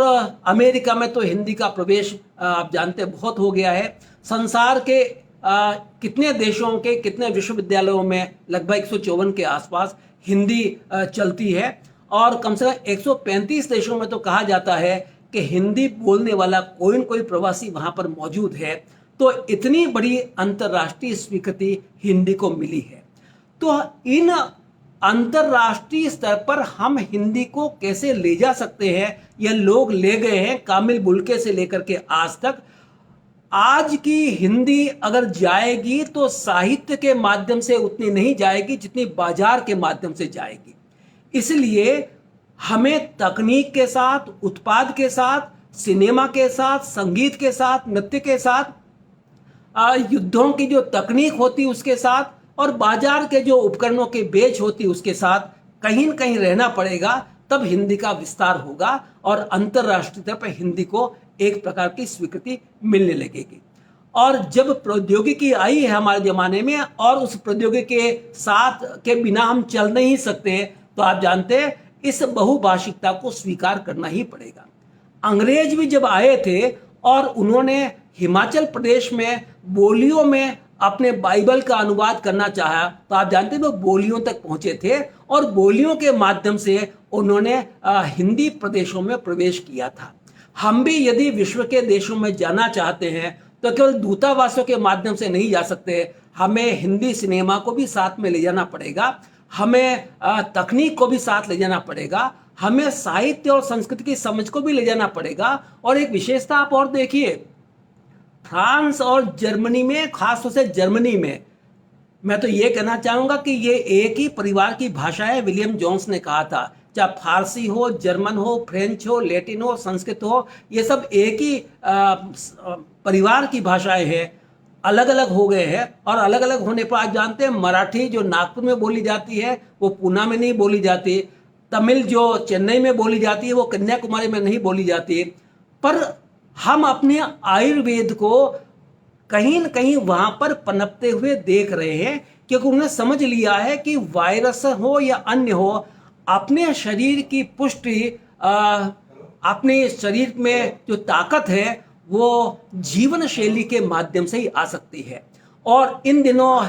अमेरिका में तो हिंदी का प्रवेश आप जानते बहुत हो गया है। संसार के कितने देशों के कितने विश्वविद्यालयों में, लगभग 154 के आसपास हिंदी चलती है। और कम से कम 135 देशों में तो कहा जाता है कि हिंदी बोलने वाला कोई न कोई प्रवासी वहां पर मौजूद है। तो इतनी बड़ी अंतर्राष्ट्रीय स्वीकृति हिंदी को मिली है। तो इन अंतर्राष्ट्रीय स्तर पर हम हिंदी को कैसे ले जा सकते हैं, यह लोग ले गए हैं कामिल बुल्के से लेकर के आज तक। आज की हिंदी अगर जाएगी तो साहित्य के माध्यम से उतनी नहीं जाएगी जितनी बाजार के माध्यम से जाएगी। इसलिए हमें तकनीक के साथ, उत्पाद के साथ, सिनेमा के साथ, संगीत के साथ, नृत्य के साथ, युद्धों की जो तकनीक होती उसके साथ, और बाजार के जो उपकरणों के बेच होती उसके साथ कहीं न कहीं रहना पड़ेगा। तब हिंदी का विस्तार होगा और अंतर्राष्ट्रीय स्तर पर हिंदी को एक प्रकार की स्वीकृति मिलने लगेगी। और जब प्रौद्योगिकी आई है हमारे जमाने में, और उस प्रौद्योगिकी के साथ के बिना हम चल नहीं सकते, तो आप जानते हैं इस बहुभाषिकता को स्वीकार करना ही पड़ेगा। अंग्रेज भी जब आए थे और उन्होंने हिमाचल प्रदेश में बोलियों में अपने बाइबल का अनुवाद करना चाहा, तो आप जानते हैं वो बोलियों तक पहुंचे थे और बोलियों के माध्यम से उन्होंने हिंदी प्रदेशों में प्रवेश किया था। हम भी यदि विश्व के देशों में जाना चाहते हैं तो केवल दूतावासों के माध्यम से नहीं जा सकते, हमें हिंदी सिनेमा को भी साथ में ले जाना पड़ेगा, हमें तकनीक को भी साथ ले जाना पड़ेगा, हमें साहित्य और संस्कृति की समझ को भी ले जाना पड़ेगा। और एक विशेषता आप और देखिए, फ्रांस और जर्मनी में, खासतौर से जर्मनी में, मैं तो ये कहना चाहूंगा कि ये एक ही परिवार की भाषा है। विलियम जोन्स ने कहा था, चाहे फारसी हो, जर्मन हो, फ्रेंच हो, लैटिन हो, संस्कृत हो, ये सब एक ही परिवार की भाषाएं हैं। अलग अलग हो गए हैं, और अलग अलग होने पर आप जानते हैं मराठी जो नागपुर में बोली जाती है वो पूना में नहीं बोली जाती, तमिल जो चेन्नई में बोली जाती है वो कन्याकुमारी में नहीं बोली जाती। पर हम अपने आयुर्वेद को कहीं न कहीं वहां पर पनपते हुए देख रहे हैं, क्योंकि उन्होंने समझ लिया है कि वायरस हो या अन्य हो, अपने शरीर की पुष्टि, अपने शरीर में जो ताकत है वो जीवन शैली के माध्यम से ही आ सकती है। और इन दिनों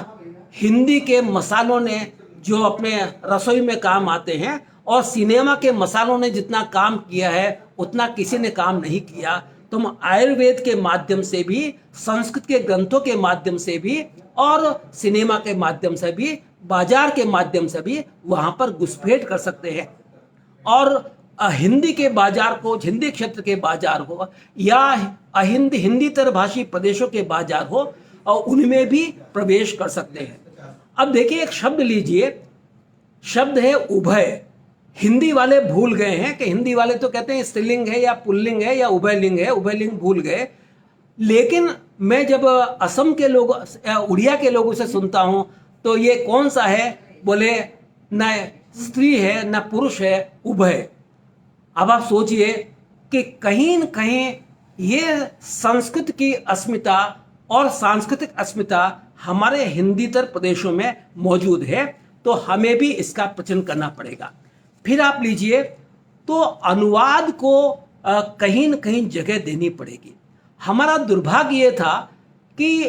हिंदी के मसालों ने जो अपने रसोई में काम आते हैं, और सिनेमा के मसालों ने जितना काम किया है उतना किसी ने काम नहीं किया। तो हम आयुर्वेद के माध्यम से भी, संस्कृत के ग्रंथों के माध्यम से भी, और सिनेमा के माध्यम से भी, बाजार के माध्यम से भी वहां पर घुसपैठ कर सकते हैं। और हिंदी के बाजार को, हिंदी क्षेत्र के बाजार हो या हिंदीतर भाषी प्रदेशों के बाजार हो, और उनमें भी प्रवेश कर सकते हैं। अब देखिए, एक शब्द लीजिए, शब्द है उभय। हिंदी वाले भूल गए हैं कि हिंदी वाले तो कहते हैं स्त्रीलिंग है या पुल्लिंग है या उभयलिंग है, उभयलिंग भूल गए। लेकिन मैं जब असम के लोग, उड़िया के लोगों से सुनता हूं तो ये कौन सा है, बोले न स्त्री है न पुरुष है, उभय। अब आप सोचिए कि कहीं न कहीं ये संस्कृत की अस्मिता और सांस्कृतिक अस्मिता हमारे हिंदीतर प्रदेशों में मौजूद है, तो हमें भी इसका प्रचलन करना पड़ेगा। फिर आप लीजिए, तो अनुवाद को कहीं न कहीं जगह देनी पड़ेगी। हमारा दुर्भाग्य ये था कि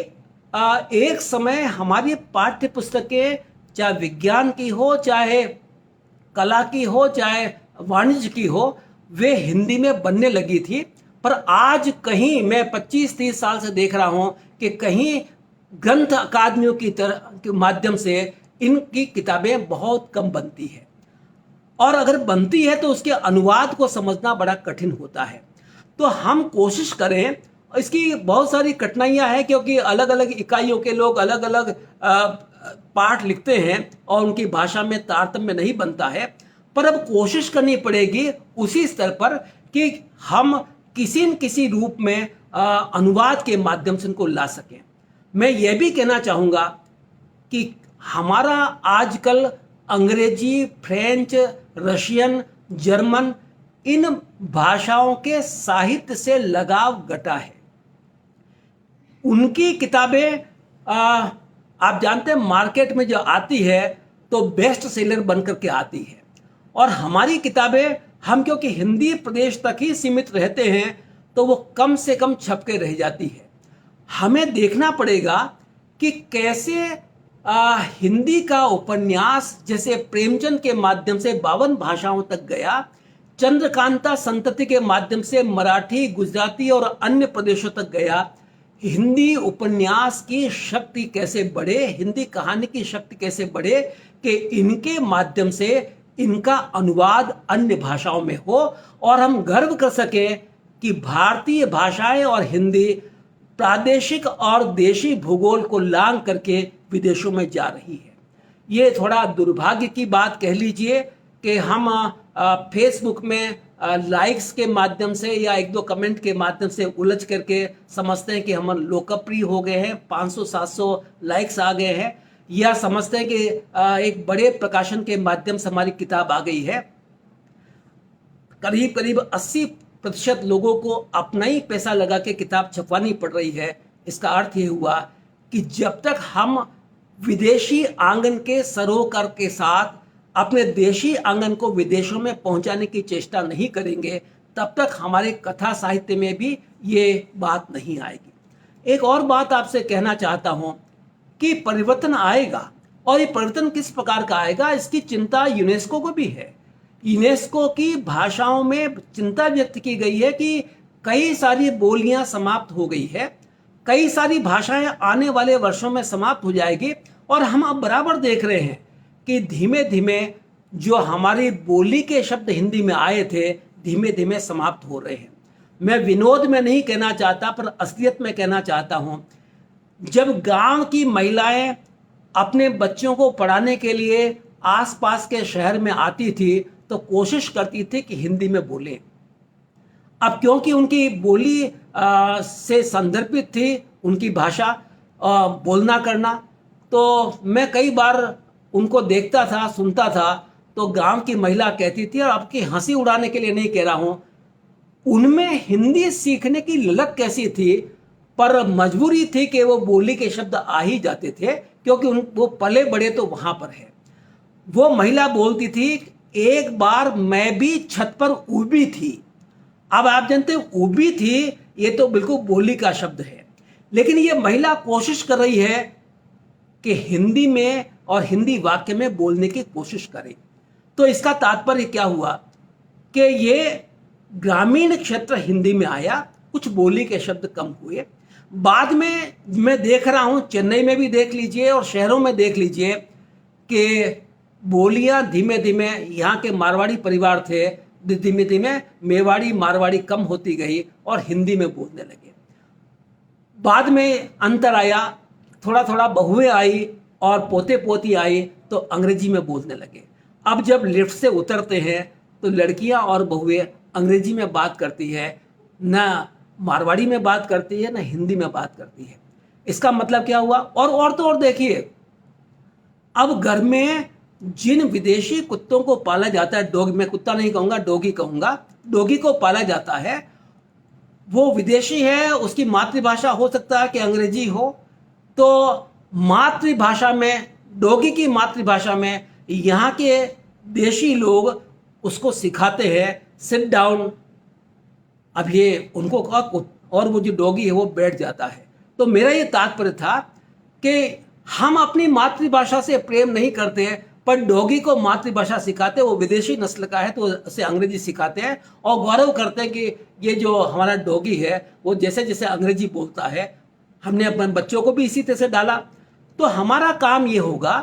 एक समय हमारी पाठ्य पुस्तकें, चाहे विज्ञान की हो, चाहे कला की हो, चाहे वाणिज्य की हो, वे हिंदी में बनने लगी थी। पर आज कहीं मैं 25-30 साल से देख रहा हूं कि कहीं ग्रंथ अकादमियों की तरह के माध्यम से इनकी किताबें बहुत कम बनती है, और अगर बनती है तो उसके अनुवाद को समझना बड़ा कठिन होता है। तो हम कोशिश करें, इसकी बहुत सारी कठिनाइयां हैं क्योंकि अलग अलग इकाइयों के लोग अलग अलग पाठ लिखते हैं और उनकी भाषा में तारतम्य नहीं बनता है। पर अब कोशिश करनी पड़ेगी उसी स्तर पर कि हम किसी न किसी रूप में अनुवाद के माध्यम से उनको ला सकें। मैं ये भी कहना चाहूँगा कि हमारा आजकल अंग्रेजी, फ्रेंच, रशियन, जर्मन, इन भाषाओं के साहित्य से लगाव घटा है। उनकी किताबें आप जानते हैं मार्केट में जो आती है तो बेस्ट सेलर बनकर के आती है, और हमारी किताबें हम क्योंकि हिंदी प्रदेश तक ही सीमित रहते हैं तो वो कम से कम छप के रह जाती है। हमें देखना पड़ेगा कि कैसे हिंदी का उपन्यास जैसे प्रेमचंद के माध्यम से 52 भाषाओं तक गया, चंद्रकांता संतति के माध्यम से मराठी, गुजराती और अन्य प्रदेशों तक गया। हिंदी उपन्यास की शक्ति कैसे बढ़े, हिंदी कहानी की शक्ति कैसे बढ़े कि इनके माध्यम से इनका अनुवाद अन्य भाषाओं में हो और हम गर्व कर सकें कि भारतीय भाषाएं और हिंदी प्रादेशिक और देशी भूगोल को लांघ करके विदेशों में जा रही है। ये थोड़ा दुर्भाग्य की बात कह लीजिए कि हम फेसबुक में लाइक्स के माध्यम से या एक दो कमेंट के माध्यम से उलझ करके समझते हैं कि हम लोकप्रिय हो गए हैं, 500-700 लाइक्स आ गए हैं, या समझते हैं कि एक बड़े प्रकाशन के माध्यम से हमारी किताब आ गई है। करीब करीब 80% लोगों को अपना ही पैसा लगा के किताब छपवानी पड़ रही है। इसका अर्थ ये हुआ कि जब तक हम विदेशी आंगन के सरोकार के साथ अपने देशी आंगन को विदेशों में पहुंचाने की चेष्टा नहीं करेंगे, तब तक हमारे कथा साहित्य में भी ये बात नहीं आएगी। एक और बात आपसे कहना चाहता हूं कि परिवर्तन आएगा, और ये परिवर्तन किस प्रकार का आएगा इसकी चिंता यूनेस्को को भी है। यूनेस्को की भाषाओं में चिंता व्यक्त की गई है कि कई सारी बोलियां समाप्त हो गई है, कई सारी भाषाएं आने वाले वर्षों में समाप्त हो जाएगी, और हम अब बराबर देख रहे हैं कि धीमे धीमे जो हमारी बोली के शब्द हिंदी में आए थे धीमे धीमे समाप्त हो रहे हैं। मैं विनोद में नहीं कहना चाहता पर असलियत में कहना चाहता हूं। जब गांव की महिलाएं अपने बच्चों को पढ़ाने के लिए आसपास के शहर में आती थी तो कोशिश करती थी कि हिंदी में बोलें। अब क्योंकि उनकी बोली से संदर्भित थी उनकी भाषा बोलना करना, तो मैं कई बार उनको देखता था, सुनता था, तो गांव की महिला कहती थी, और आपकी हंसी उड़ाने के लिए नहीं कह रहा हूं, उनमें हिंदी सीखने की ललक कैसी थी, पर मजबूरी थी कि वो बोली के शब्द आ ही जाते थे क्योंकि वो पले बड़े तो वहां पर है। वो महिला बोलती थी, एक बार मैं भी छत पर उबी थी। अब आप जानते हैं उबी थी ये तो बिल्कुल बोली का शब्द है, लेकिन ये महिला कोशिश कर रही है कि हिंदी में और हिंदी वाक्य में बोलने की कोशिश करे। तो इसका तात्पर्य क्या हुआ कि ये ग्रामीण क्षेत्र हिंदी में आया, कुछ बोली के शब्द कम हुए। बाद में मैं देख रहा हूं, चेन्नई में भी देख लीजिए और शहरों में देख लीजिए कि बोलियां धीमे धीमे, यहाँ के मारवाड़ी परिवार थे, धीमे धीमे मेवाड़ी मारवाड़ी कम होती गई और हिंदी में बोलने लगे। बाद में अंतर आया, थोड़ा थोड़ा बहुएं आई और पोते पोती आई तो अंग्रेजी में बोलने लगे। अब जब लिफ्ट से उतरते हैं तो लड़कियां और बहुएं अंग्रेजी में बात करती है, ना मारवाड़ी में बात करती है, ना हिंदी में बात करती है। इसका मतलब क्या हुआ? और तो और देखिए, अब घर में जिन विदेशी कुत्तों को पाला जाता है, डॉग, मैं कुत्ता नहीं कहूंगा, डॉगी कहूंगा, डॉगी को पाला जाता है, वो विदेशी है, उसकी मातृभाषा हो सकता है कि अंग्रेजी हो, तो मातृभाषा में, डॉगी की मातृभाषा में यहाँ के देशी लोग उसको सिखाते हैं सिट डाउन। अब ये उनको कहा, और वो जो डॉगी है वो बैठ जाता है। तो मेरा ये तात्पर्य था कि हम अपनी मातृभाषा से प्रेम नहीं करते, पर डॉगी को मातृभाषा सिखाते, वो विदेशी नस्ल का है तो उसे अंग्रेजी सिखाते हैं और गौरव करते हैं कि ये जो हमारा डॉगी है वो जैसे जैसे अंग्रेजी बोलता है, हमने अपने बच्चों को भी इसी तरह से डाला। तो हमारा काम ये होगा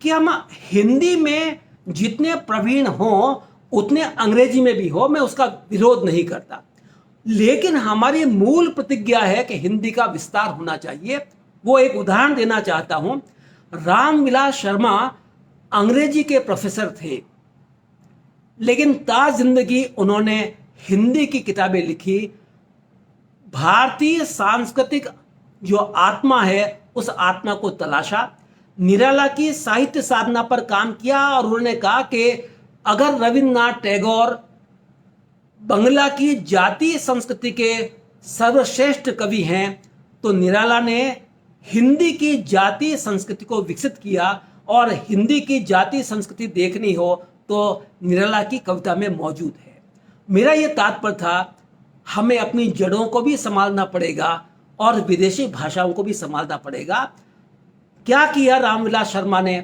कि हम हिंदी में जितने प्रवीण हों उतने अंग्रेजी में भी हो, मैं उसका विरोध नहीं करता, लेकिन हमारी मूल प्रतिज्ञा है कि हिंदी का विस्तार होना चाहिए। वो एक उदाहरण देना चाहता हूं। रामविलास शर्मा अंग्रेजी के प्रोफेसर थे, लेकिन ताज जिंदगी उन्होंने हिंदी की किताबें लिखी, भारतीय सांस्कृतिक जो आत्मा है उस आत्मा को तलाशा, निराला की साहित्य साधना पर काम किया, और उन्होंने कहा कि अगर रविन्द्रनाथ टैगोर बंगला की जातीय संस्कृति के सर्वश्रेष्ठ कवि हैं, तो निराला ने हिंदी की जातीय संस्कृति को विकसित किया, और हिंदी की जातीय संस्कृति देखनी हो तो निराला की कविता में मौजूद है। मेरा यह तात्पर्य था, हमें अपनी जड़ों को भी संभालना पड़ेगा और विदेशी भाषाओं को भी संभालना पड़ेगा। क्या किया रामविलास शर्मा ने?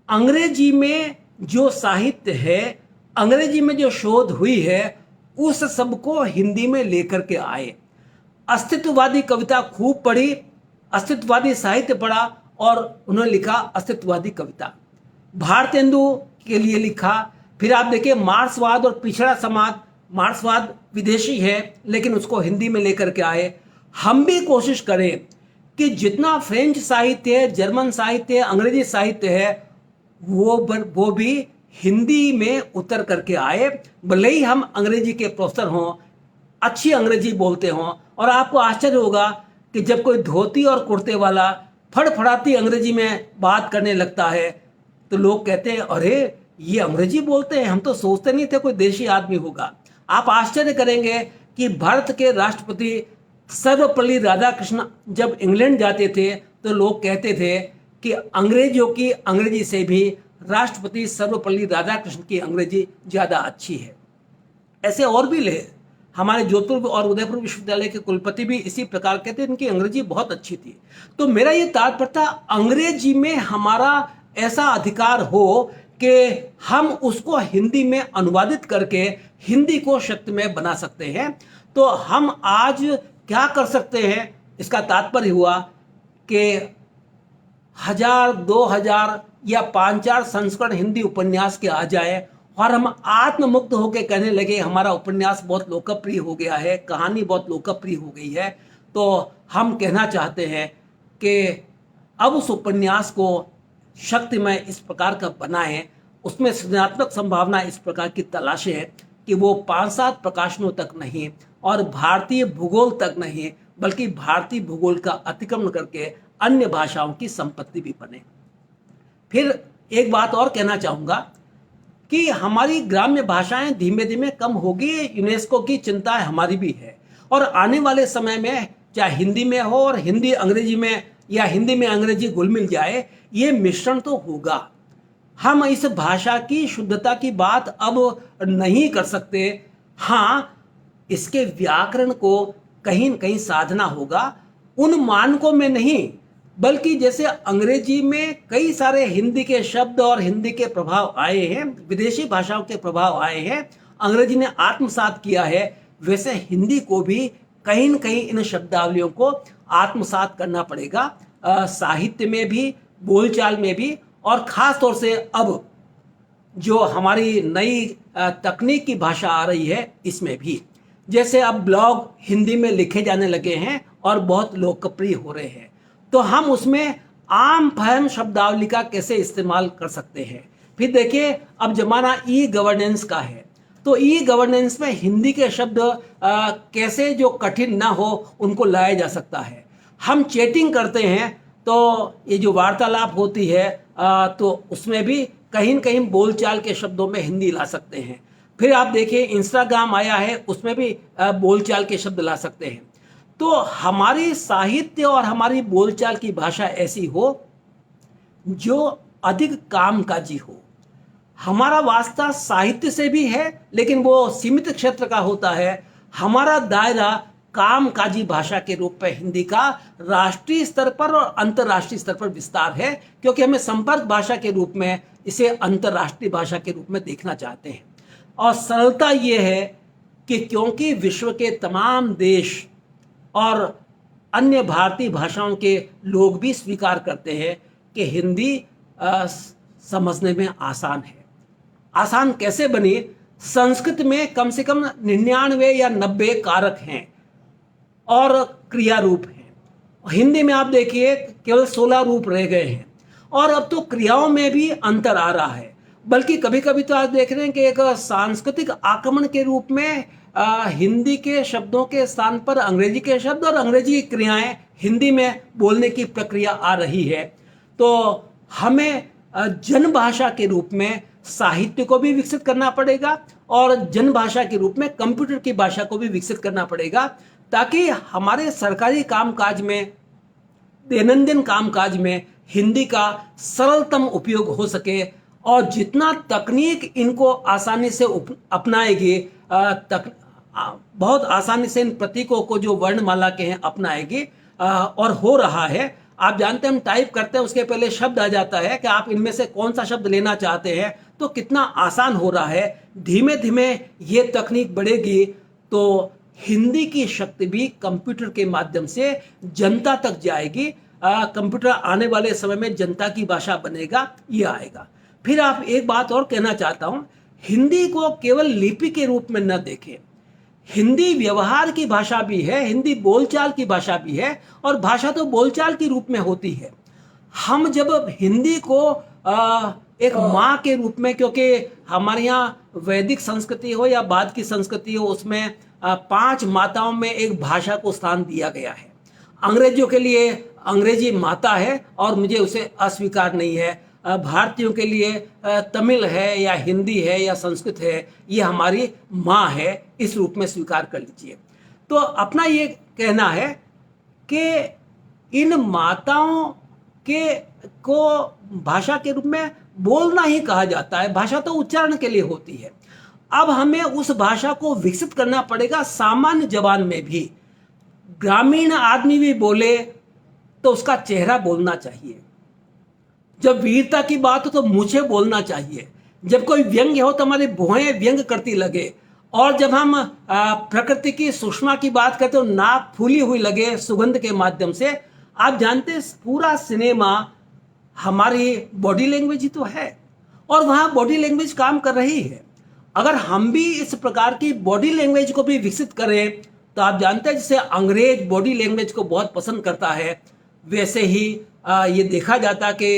अंग्रेजी में जो साहित्य है, अंग्रेजी में जो शोध हुई है, उस सब को हिंदी में लेकर के आए। अस्तित्ववादी कविता खूब पढ़ी, अस्तित्ववादी साहित्य पढ़ा, और उन्होंने लिखा अस्तित्ववादी कविता। भारतेंदु के लिए लिखा। फिर आप देखिए मार्क्सवाद और पिछड़ा समाज, मार्क्सवाद विदेशी है लेकिन उसको हिंदी में लेकर के आए। हम भी कोशिश करें कि जितना फ्रेंच साहित्य है, जर्मन साहित्य है, अंग्रेजी साहित्य है, वो भी हिंदी में उतर करके आए। भले ही हम अंग्रेजी के प्रोफेसर हों, अच्छी अंग्रेजी बोलते हों, और आपको आश्चर्य होगा कि जब कोई धोती और कुर्ते वाला फड़फड़ाती अंग्रेजी में बात करने लगता है तो लोग कहते हैं, अरे ये अंग्रेजी बोलते हैं, हम तो सोचते नहीं थे कोई देशी आदमी होगा। आप आश्चर्य करेंगे कि भारत के राष्ट्रपति सर्वपल्ली राधाकृष्णन जब इंग्लैंड जाते थे तो लोग कहते थे कि अंग्रेजों की अंग्रेजी से भी राष्ट्रपति सर्वपल्ली राधाकृष्णन की अंग्रेजी ज़्यादा अच्छी है। ऐसे और भी ले, हमारे जोधपुर और उदयपुर विश्वविद्यालय के कुलपति भी इसी प्रकार कहते हैं, इनकी अंग्रेजी बहुत अच्छी थी। तो मेरा ये तात्पर्य था, अंग्रेजी में हमारा ऐसा अधिकार हो कि हम उसको हिंदी में अनुवादित करके हिंदी को शक्तिमय बना सकते हैं। तो हम आज क्या कर सकते हैं, इसका तात्पर्य हुआ कि 1000, 2000 या 5-4 संस्करण हिंदी उपन्यास के आ जाए और हम आत्ममुग्ध होकर कहने लगे हमारा उपन्यास बहुत लोकप्रिय हो गया है, कहानी बहुत लोकप्रिय हो गई है। तो हम कहना चाहते हैं कि अब उस उपन्यास को शक्तिमय इस प्रकार का बनाएं, उसमें सृजनात्मक संभावना इस प्रकार की तलाशें कि वो 5-7 प्रकाशनों तक नहीं और भारतीय भूगोल तक नहीं, बल्कि भारतीय भूगोल का अतिक्रमण करके अन्य भाषाओं की संपत्ति भी बने। फिर एक बात और कहना चाहूँगा कि हमारी ग्राम्य भाषाएं धीमे धीमे कम होगी, यूनेस्को की चिंता हमारी भी है, और आने वाले समय में चाहे हिंदी में हो और हिंदी अंग्रेजी में या हिंदी में अंग्रेजी घुल मिल जाए, ये मिश्रण तो होगा। हम इस भाषा की शुद्धता की बात अब नहीं कर सकते। हाँ, इसके व्याकरण को कहीं न कहीं साधना होगा, उन मानकों में नहीं, बल्कि जैसे अंग्रेजी में कई सारे हिंदी के शब्द और हिंदी के प्रभाव आए हैं, विदेशी भाषाओं के प्रभाव आए हैं, अंग्रेजी ने आत्मसात किया है, वैसे हिंदी को भी कहीं न कहीं इन शब्दावलियों को आत्मसात करना पड़ेगा, साहित्य में भी, बोलचाल में भी, और ख़ास तौर से अब जो हमारी नई तकनीक की भाषा आ रही है इसमें भी। जैसे अब ब्लॉग हिंदी में लिखे जाने लगे हैं और बहुत लोकप्रिय हो रहे हैं, तो हम उसमें आम फहम शब्दावली का कैसे इस्तेमाल कर सकते हैं। फिर देखिए अब जमाना ई गवर्नेंस का है, तो ई गवर्नेंस में हिंदी के शब्द कैसे जो कठिन ना हो उनको लाया जा सकता है। हम चैटिंग करते हैं तो ये जो वार्तालाप होती है तो उसमें भी कहीं न कहीं बोलचाल के शब्दों में हिंदी ला सकते हैं। फिर आप देखिए इंस्टाग्राम आया है, उसमें भी बोलचाल के शब्द ला सकते हैं। तो हमारी साहित्य और हमारी बोलचाल की भाषा ऐसी हो जो अधिक कामकाजी हो। हमारा वास्ता साहित्य से भी है लेकिन वो सीमित क्षेत्र का होता है। हमारा दायरा कामकाजी भाषा के रूप में हिंदी का राष्ट्रीय स्तर पर और अंतर्राष्ट्रीय स्तर पर विस्तार है, क्योंकि हमें संपर्क भाषा के रूप में इसे अंतर्राष्ट्रीय भाषा के रूप में देखना चाहते हैं। और सरलता ये है कि क्योंकि विश्व के तमाम देश और अन्य भारतीय भाषाओं के लोग भी स्वीकार करते हैं कि हिंदी समझने में आसान है। आसान कैसे बनी? संस्कृत में कम से कम 99 या 90 कारक हैं और क्रिया रूप हैं। हिंदी में आप देखिए केवल 16 रूप रह गए हैं, और अब तो क्रियाओं में भी अंतर आ रहा है। बल्कि कभी कभी तो आज देख रहे हैं कि एक सांस्कृतिक आक्रमण के रूप में हिंदी के शब्दों के स्थान पर अंग्रेजी के शब्द और अंग्रेजी क्रियाएं हिंदी में बोलने की प्रक्रिया आ रही है। तो हमें जन भाषा के रूप में साहित्य को भी विकसित करना पड़ेगा और जन भाषा के रूप में कंप्यूटर की भाषा को भी विकसित करना पड़ेगा, ताकि हमारे सरकारी कामकाज में, दैनंदिन कामकाज में हिंदी का सरलतम उपयोग हो सके। और जितना तकनीक इनको आसानी से अपनाएगी, बहुत आसानी से इन प्रतीकों को जो वर्णमाला के हैं अपनाएगी, और हो रहा है। आप जानते हैं हम टाइप करते हैं उसके पहले शब्द आ जाता है कि आप इनमें से कौन सा शब्द लेना चाहते हैं, तो कितना आसान हो रहा है। धीमे धीमे ये तकनीक बढ़ेगी तो हिंदी की शक्ति भी कंप्यूटर के माध्यम से जनता तक जाएगी। कंप्यूटर आने वाले समय में जनता की भाषा बनेगा, ये आएगा। फिर आप एक बात और कहना चाहता हूं, हिंदी को केवल लिपि के रूप में न देखें। हिंदी व्यवहार की भाषा भी है, हिंदी बोलचाल की भाषा भी है, और भाषा तो बोलचाल के रूप में होती है। हम जब हिंदी को एक माँ के रूप में, क्योंकि हमारे यहाँ वैदिक संस्कृति हो या बाद की संस्कृति हो, उसमें 5 माताओं में एक भाषा को स्थान दिया गया है। अंग्रेजों के लिए अंग्रेजी माता है और मुझे उसे अस्वीकार नहीं है। भारतीयों के लिए तमिल है या हिंदी है या संस्कृत है, ये हमारी माँ है, इस रूप में स्वीकार कर लीजिए। तो अपना ये कहना है कि इन माताओं के को भाषा के रूप में बोलना ही कहा जाता है। भाषा तो उच्चारण के लिए होती है। अब हमें उस भाषा को विकसित करना पड़ेगा सामान्य जबान में भी। ग्रामीण आदमी भी बोले तो उसका चेहरा बोलना चाहिए। जब वीरता की बात हो तो मुझे बोलना चाहिए। जब कोई व्यंग्य हो तो हमारी भुएं व्यंग करती लगे। और जब हम प्रकृति की सुषमा की बात करते हो, नाक फूली हुई लगे सुगंध के माध्यम से। आप जानते हैं पूरा सिनेमा हमारी बॉडी लैंग्वेज ही तो है, और वहाँ बॉडी लैंग्वेज काम कर रही है। अगर हम भी इस प्रकार की बॉडी लैंग्वेज को भी विकसित करें तो आप जानते हैं जैसे अंग्रेज बॉडी लैंग्वेज को बहुत पसंद करता है, वैसे ही ये देखा जाता कि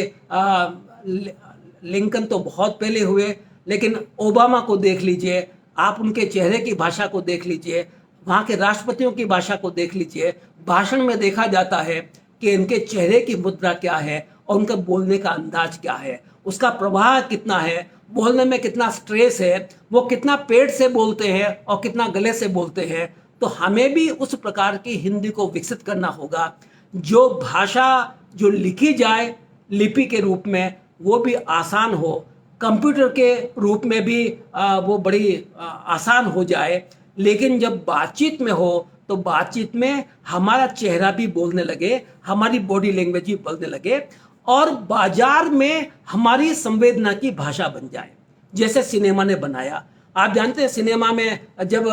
लिंकन तो बहुत पहले हुए, लेकिन ओबामा को देख लीजिए, आप उनके चेहरे की भाषा को देख लीजिए, वहाँ के राष्ट्रपतियों की भाषा को देख लीजिए। भाषण में देखा जाता है कि इनके चेहरे की मुद्रा क्या है और उनका बोलने का अंदाज क्या है, उसका प्रवाह कितना है, बोलने में कितना स्ट्रेस है, वो कितना पेट से बोलते हैं और कितना गले से बोलते हैं। तो हमें भी उस प्रकार की हिंदी को विकसित करना होगा, जो भाषा जो लिखी जाए लिपि के रूप में वो भी आसान हो, कंप्यूटर के रूप में भी वो बड़ी आसान हो जाए। लेकिन जब बातचीत में हो तो बातचीत में हमारा चेहरा भी बोलने लगे, हमारी बॉडी लैंग्वेज भी बोलने लगे, और बाजार में हमारी संवेदना की भाषा बन जाए, जैसे सिनेमा ने बनाया। आप जानते हैं सिनेमा में जब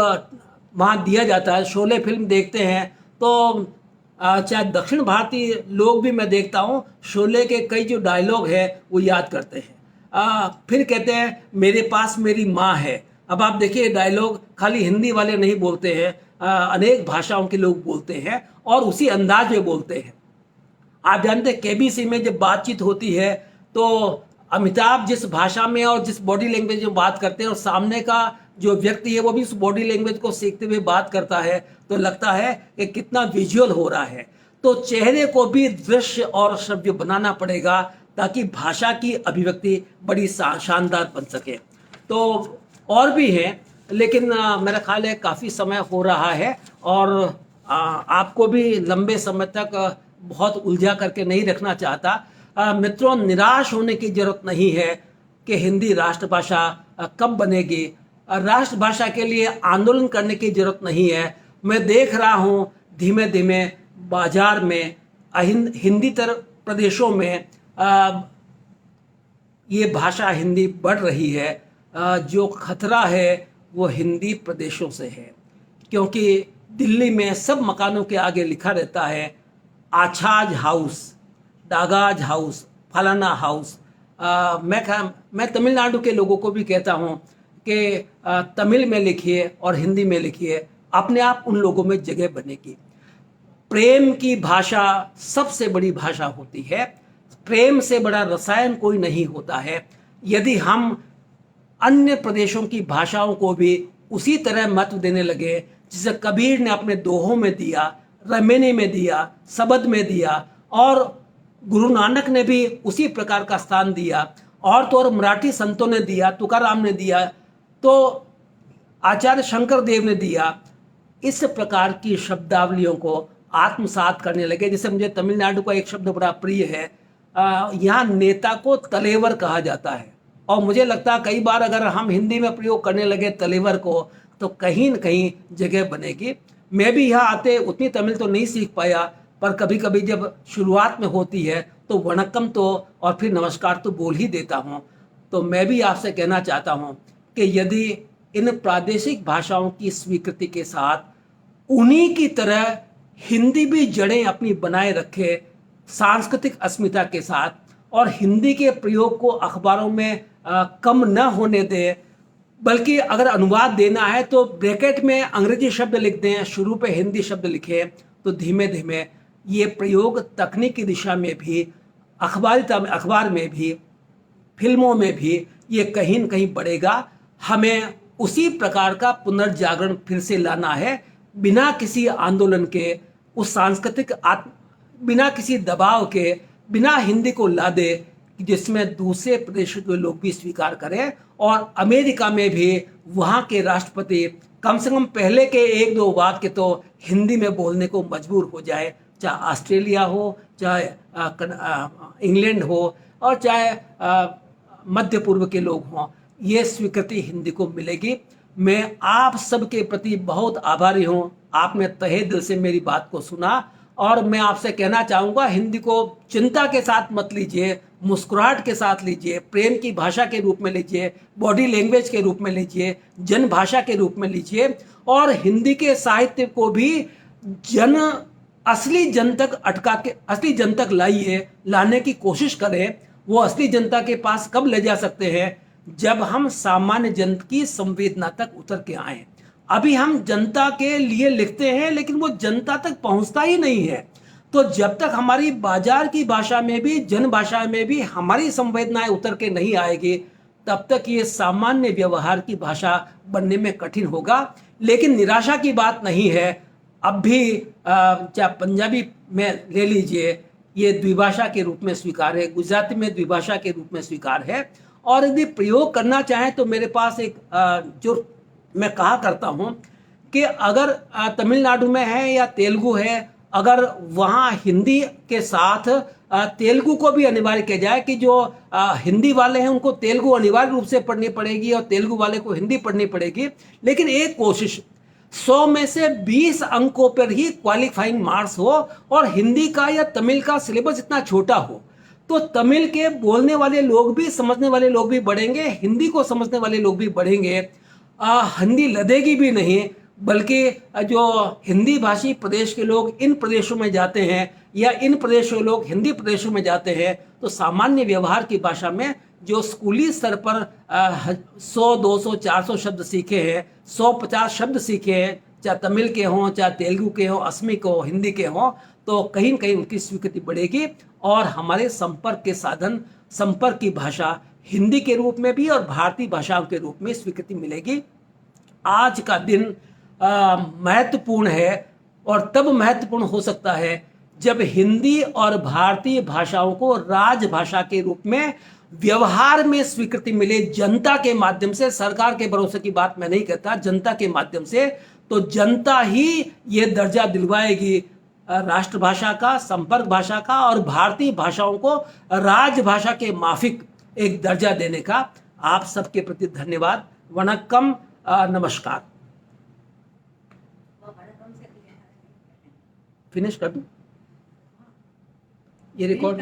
वहाँ दिया जाता है, शोले फिल्म देखते हैं तो चाहे दक्षिण भारतीय लोग भी, मैं देखता हूँ, शोले के कई जो डायलॉग है वो याद करते हैं। फिर कहते हैं मेरे पास मेरी माँ है। अब आप देखिए डायलॉग खाली हिंदी वाले नहीं बोलते हैं, अनेक भाषाओं के लोग बोलते हैं और उसी अंदाज में बोलते हैं। आप जानते हैं केबीसी में जब बातचीत होती है तो अमिताभ जिस भाषा में और जिस बॉडी लैंग्वेज में बात करते हैं और सामने का जो व्यक्ति है वो भी उस बॉडी लैंग्वेज को सीखते हुए बात करता है, तो लगता है कि कितना विजुअल हो रहा है। तो चेहरे को भी दृश्य और श्रव्य बनाना पड़ेगा ताकि भाषा की अभिव्यक्ति बड़ी शानदार बन सके। तो और भी हैं, लेकिन मेरा ख्याल है काफ़ी समय हो रहा है और आपको भी लंबे समय तक बहुत उलझा करके नहीं रखना चाहता। मित्रों, निराश होने की जरूरत नहीं है कि हिंदी राष्ट्रभाषा कब बनेगी। राष्ट्रभाषा के लिए आंदोलन करने की जरूरत नहीं है। मैं देख रहा हूँ धीमे धीमे बाजार में हिंदी तर प्रदेशों में ये भाषा हिंदी बढ़ रही है। जो खतरा है वो हिंदी प्रदेशों से है, क्योंकि दिल्ली में सब मकानों के आगे लिखा रहता है आछाज हाउस, डागाज हाउस, फलाना हाउस। मैं तमिलनाडु के लोगों को भी कहता हूँ कि तमिल में लिखिए और हिंदी में लिखिए, अपने आप उन लोगों में जगह बनेगी। प्रेम की भाषा सबसे बड़ी भाषा होती है। प्रेम से बड़ा रसायन कोई नहीं होता है। यदि हम अन्य प्रदेशों की भाषाओं को भी उसी तरह महत्व देने लगे जिसे कबीर ने अपने दोहों में दिया, रमेनी में दिया, सबद में दिया, और गुरु नानक ने भी उसी प्रकार का स्थान दिया, और तो और मराठी संतों ने दिया, तुकाराम ने दिया, तो आचार्य शंकर देव ने दिया। इस प्रकार की शब्दावलियों को आत्मसात करने लगे। जैसे मुझे तमिलनाडु का एक शब्द बड़ा प्रिय है, यहाँ नेता को तलेवर कहा जाता है, और मुझे लगता है कई बार अगर हम हिंदी में प्रयोग करने लगे तलेवर को तो कहीं न कहीं जगह बनेगी। मैं भी यहाँ आते उतनी तमिल तो नहीं सीख पाया, पर कभी कभी जब शुरुआत में होती है तो वणक्कम तो और फिर नमस्कार तो बोल ही देता हूँ। तो मैं भी आपसे कहना चाहता हूँ कि यदि इन प्रादेशिक भाषाओं की स्वीकृति के साथ उन्हीं की तरह हिंदी भी जड़ें अपनी बनाए रखे सांस्कृतिक अस्मिता के साथ, और हिंदी के प्रयोग को अखबारों में कम न होने दे, बल्कि अगर अनुवाद देना है तो ब्रैकेट में अंग्रेजी शब्द लिख दें, शुरू पे हिंदी शब्द लिखें, तो धीमे धीमे ये प्रयोग तकनीकी दिशा में भी, अखबार में भी, फिल्मों में भी ये कहीं न कहीं बढ़ेगा। हमें उसी प्रकार का पुनर्जागरण फिर से लाना है, बिना किसी आंदोलन के, उस सांस्कृतिक बिना किसी दबाव के, बिना हिंदी को ला दे जिसमें दूसरे प्रदेशों के लोग भी स्वीकार करें, और अमेरिका में भी वहाँ के राष्ट्रपति कम से कम पहले के एक दो वाक्य तो हिंदी में बोलने को मजबूर हो जाए, चाहे ऑस्ट्रेलिया हो, चाहे इंग्लैंड हो, और चाहे मध्य पूर्व के लोग हों, ये स्वीकृति हिंदी को मिलेगी। मैं आप सबके प्रति बहुत आभारी हूँ, आपने तहे दिल से मेरी बात को सुना, और मैं आपसे कहना चाहूँगा हिंदी को चिंता के साथ मत लीजिए, मुस्कुराहट के साथ लीजिए, प्रेम की भाषा के रूप में लीजिए, बॉडी लैंग्वेज के रूप में लीजिए, जन भाषा के रूप में लीजिए, और हिंदी के साहित्य को भी असली जन तक लाने की कोशिश करें। वो असली जनता के पास कब ले जा सकते हैं? जब हम सामान्य जन की संवेदना तक उतर के आए। अभी हम जनता के लिए लिखते हैं लेकिन वो जनता तक पहुंचता ही नहीं है। तो जब तक हमारी बाजार की भाषा में भी, जन भाषा में भी हमारी संवेदनाएं उतर के नहीं आएगी, तब तक ये सामान्य व्यवहार की भाषा बनने में कठिन होगा। लेकिन निराशा की बात नहीं है, अब भी चाहे पंजाबी में ले लीजिए, ये द्विभाषा के रूप में स्वीकार है, गुजराती में द्विभाषा के रूप में स्वीकार है। और यदि प्रयोग करना चाहें तो मेरे पास एक जो मैं कहा करता हूँ कि अगर तमिलनाडु में है या तेलुगु है, अगर वहाँ हिंदी के साथ तेलुगु को भी अनिवार्य किया जाए कि जो हिंदी वाले हैं उनको तेलुगु अनिवार्य रूप से पढ़नी पड़ेगी और तेलुगु वाले को हिंदी पढ़नी पड़ेगी, लेकिन एक कोशिश 100 में से 20 अंकों पर ही क्वालिफाइंग मार्क्स हो, और हिंदी का या तमिल का सिलेबस इतना छोटा हो तो तमिल के बोलने वाले लोग भी, समझने वाले लोग भी बढ़ेंगे, हिंदी को समझने वाले लोग भी बढ़ेंगे। हिंदी लदेगी भी नहीं, बल्कि जो हिंदी भाषी प्रदेश के लोग इन प्रदेशों में जाते हैं या इन प्रदेशों के लोग हिंदी प्रदेशों में जाते हैं, तो सामान्य व्यवहार की भाषा में जो स्कूली स्तर पर 100, 200, 400 शब्द सीखे हैं, 150 शब्द सीखे हैं, चाहे तमिल के हों, चाहे तेलुगु के हों, असमी के हों, हिंदी के हों, तो कहीं न कहीं उनकी स्वीकृति बढ़ेगी और हमारे संपर्क के साधन, संपर्क की भाषा हिंदी के रूप में भी और भारतीय भाषाओं के रूप में स्वीकृति मिलेगी। आज का दिन महत्वपूर्ण है, और तब महत्वपूर्ण हो सकता है जब हिंदी और भारतीय भाषाओं को राजभाषा के रूप में व्यवहार में स्वीकृति मिले, जनता के माध्यम से। सरकार के भरोसे की बात मैं नहीं कहता, जनता के माध्यम से। तो जनता ही ये दर्जा दिलवाएगी राष्ट्रभाषा का, संपर्क भाषा का, और भारतीय भाषाओं को राजभाषा के माफिक एक दर्जा देने का। आप सबके प्रति धन्यवाद। वणक्कम, नमस्कार। फिनिश कर दूं ये रिकॉर्ड?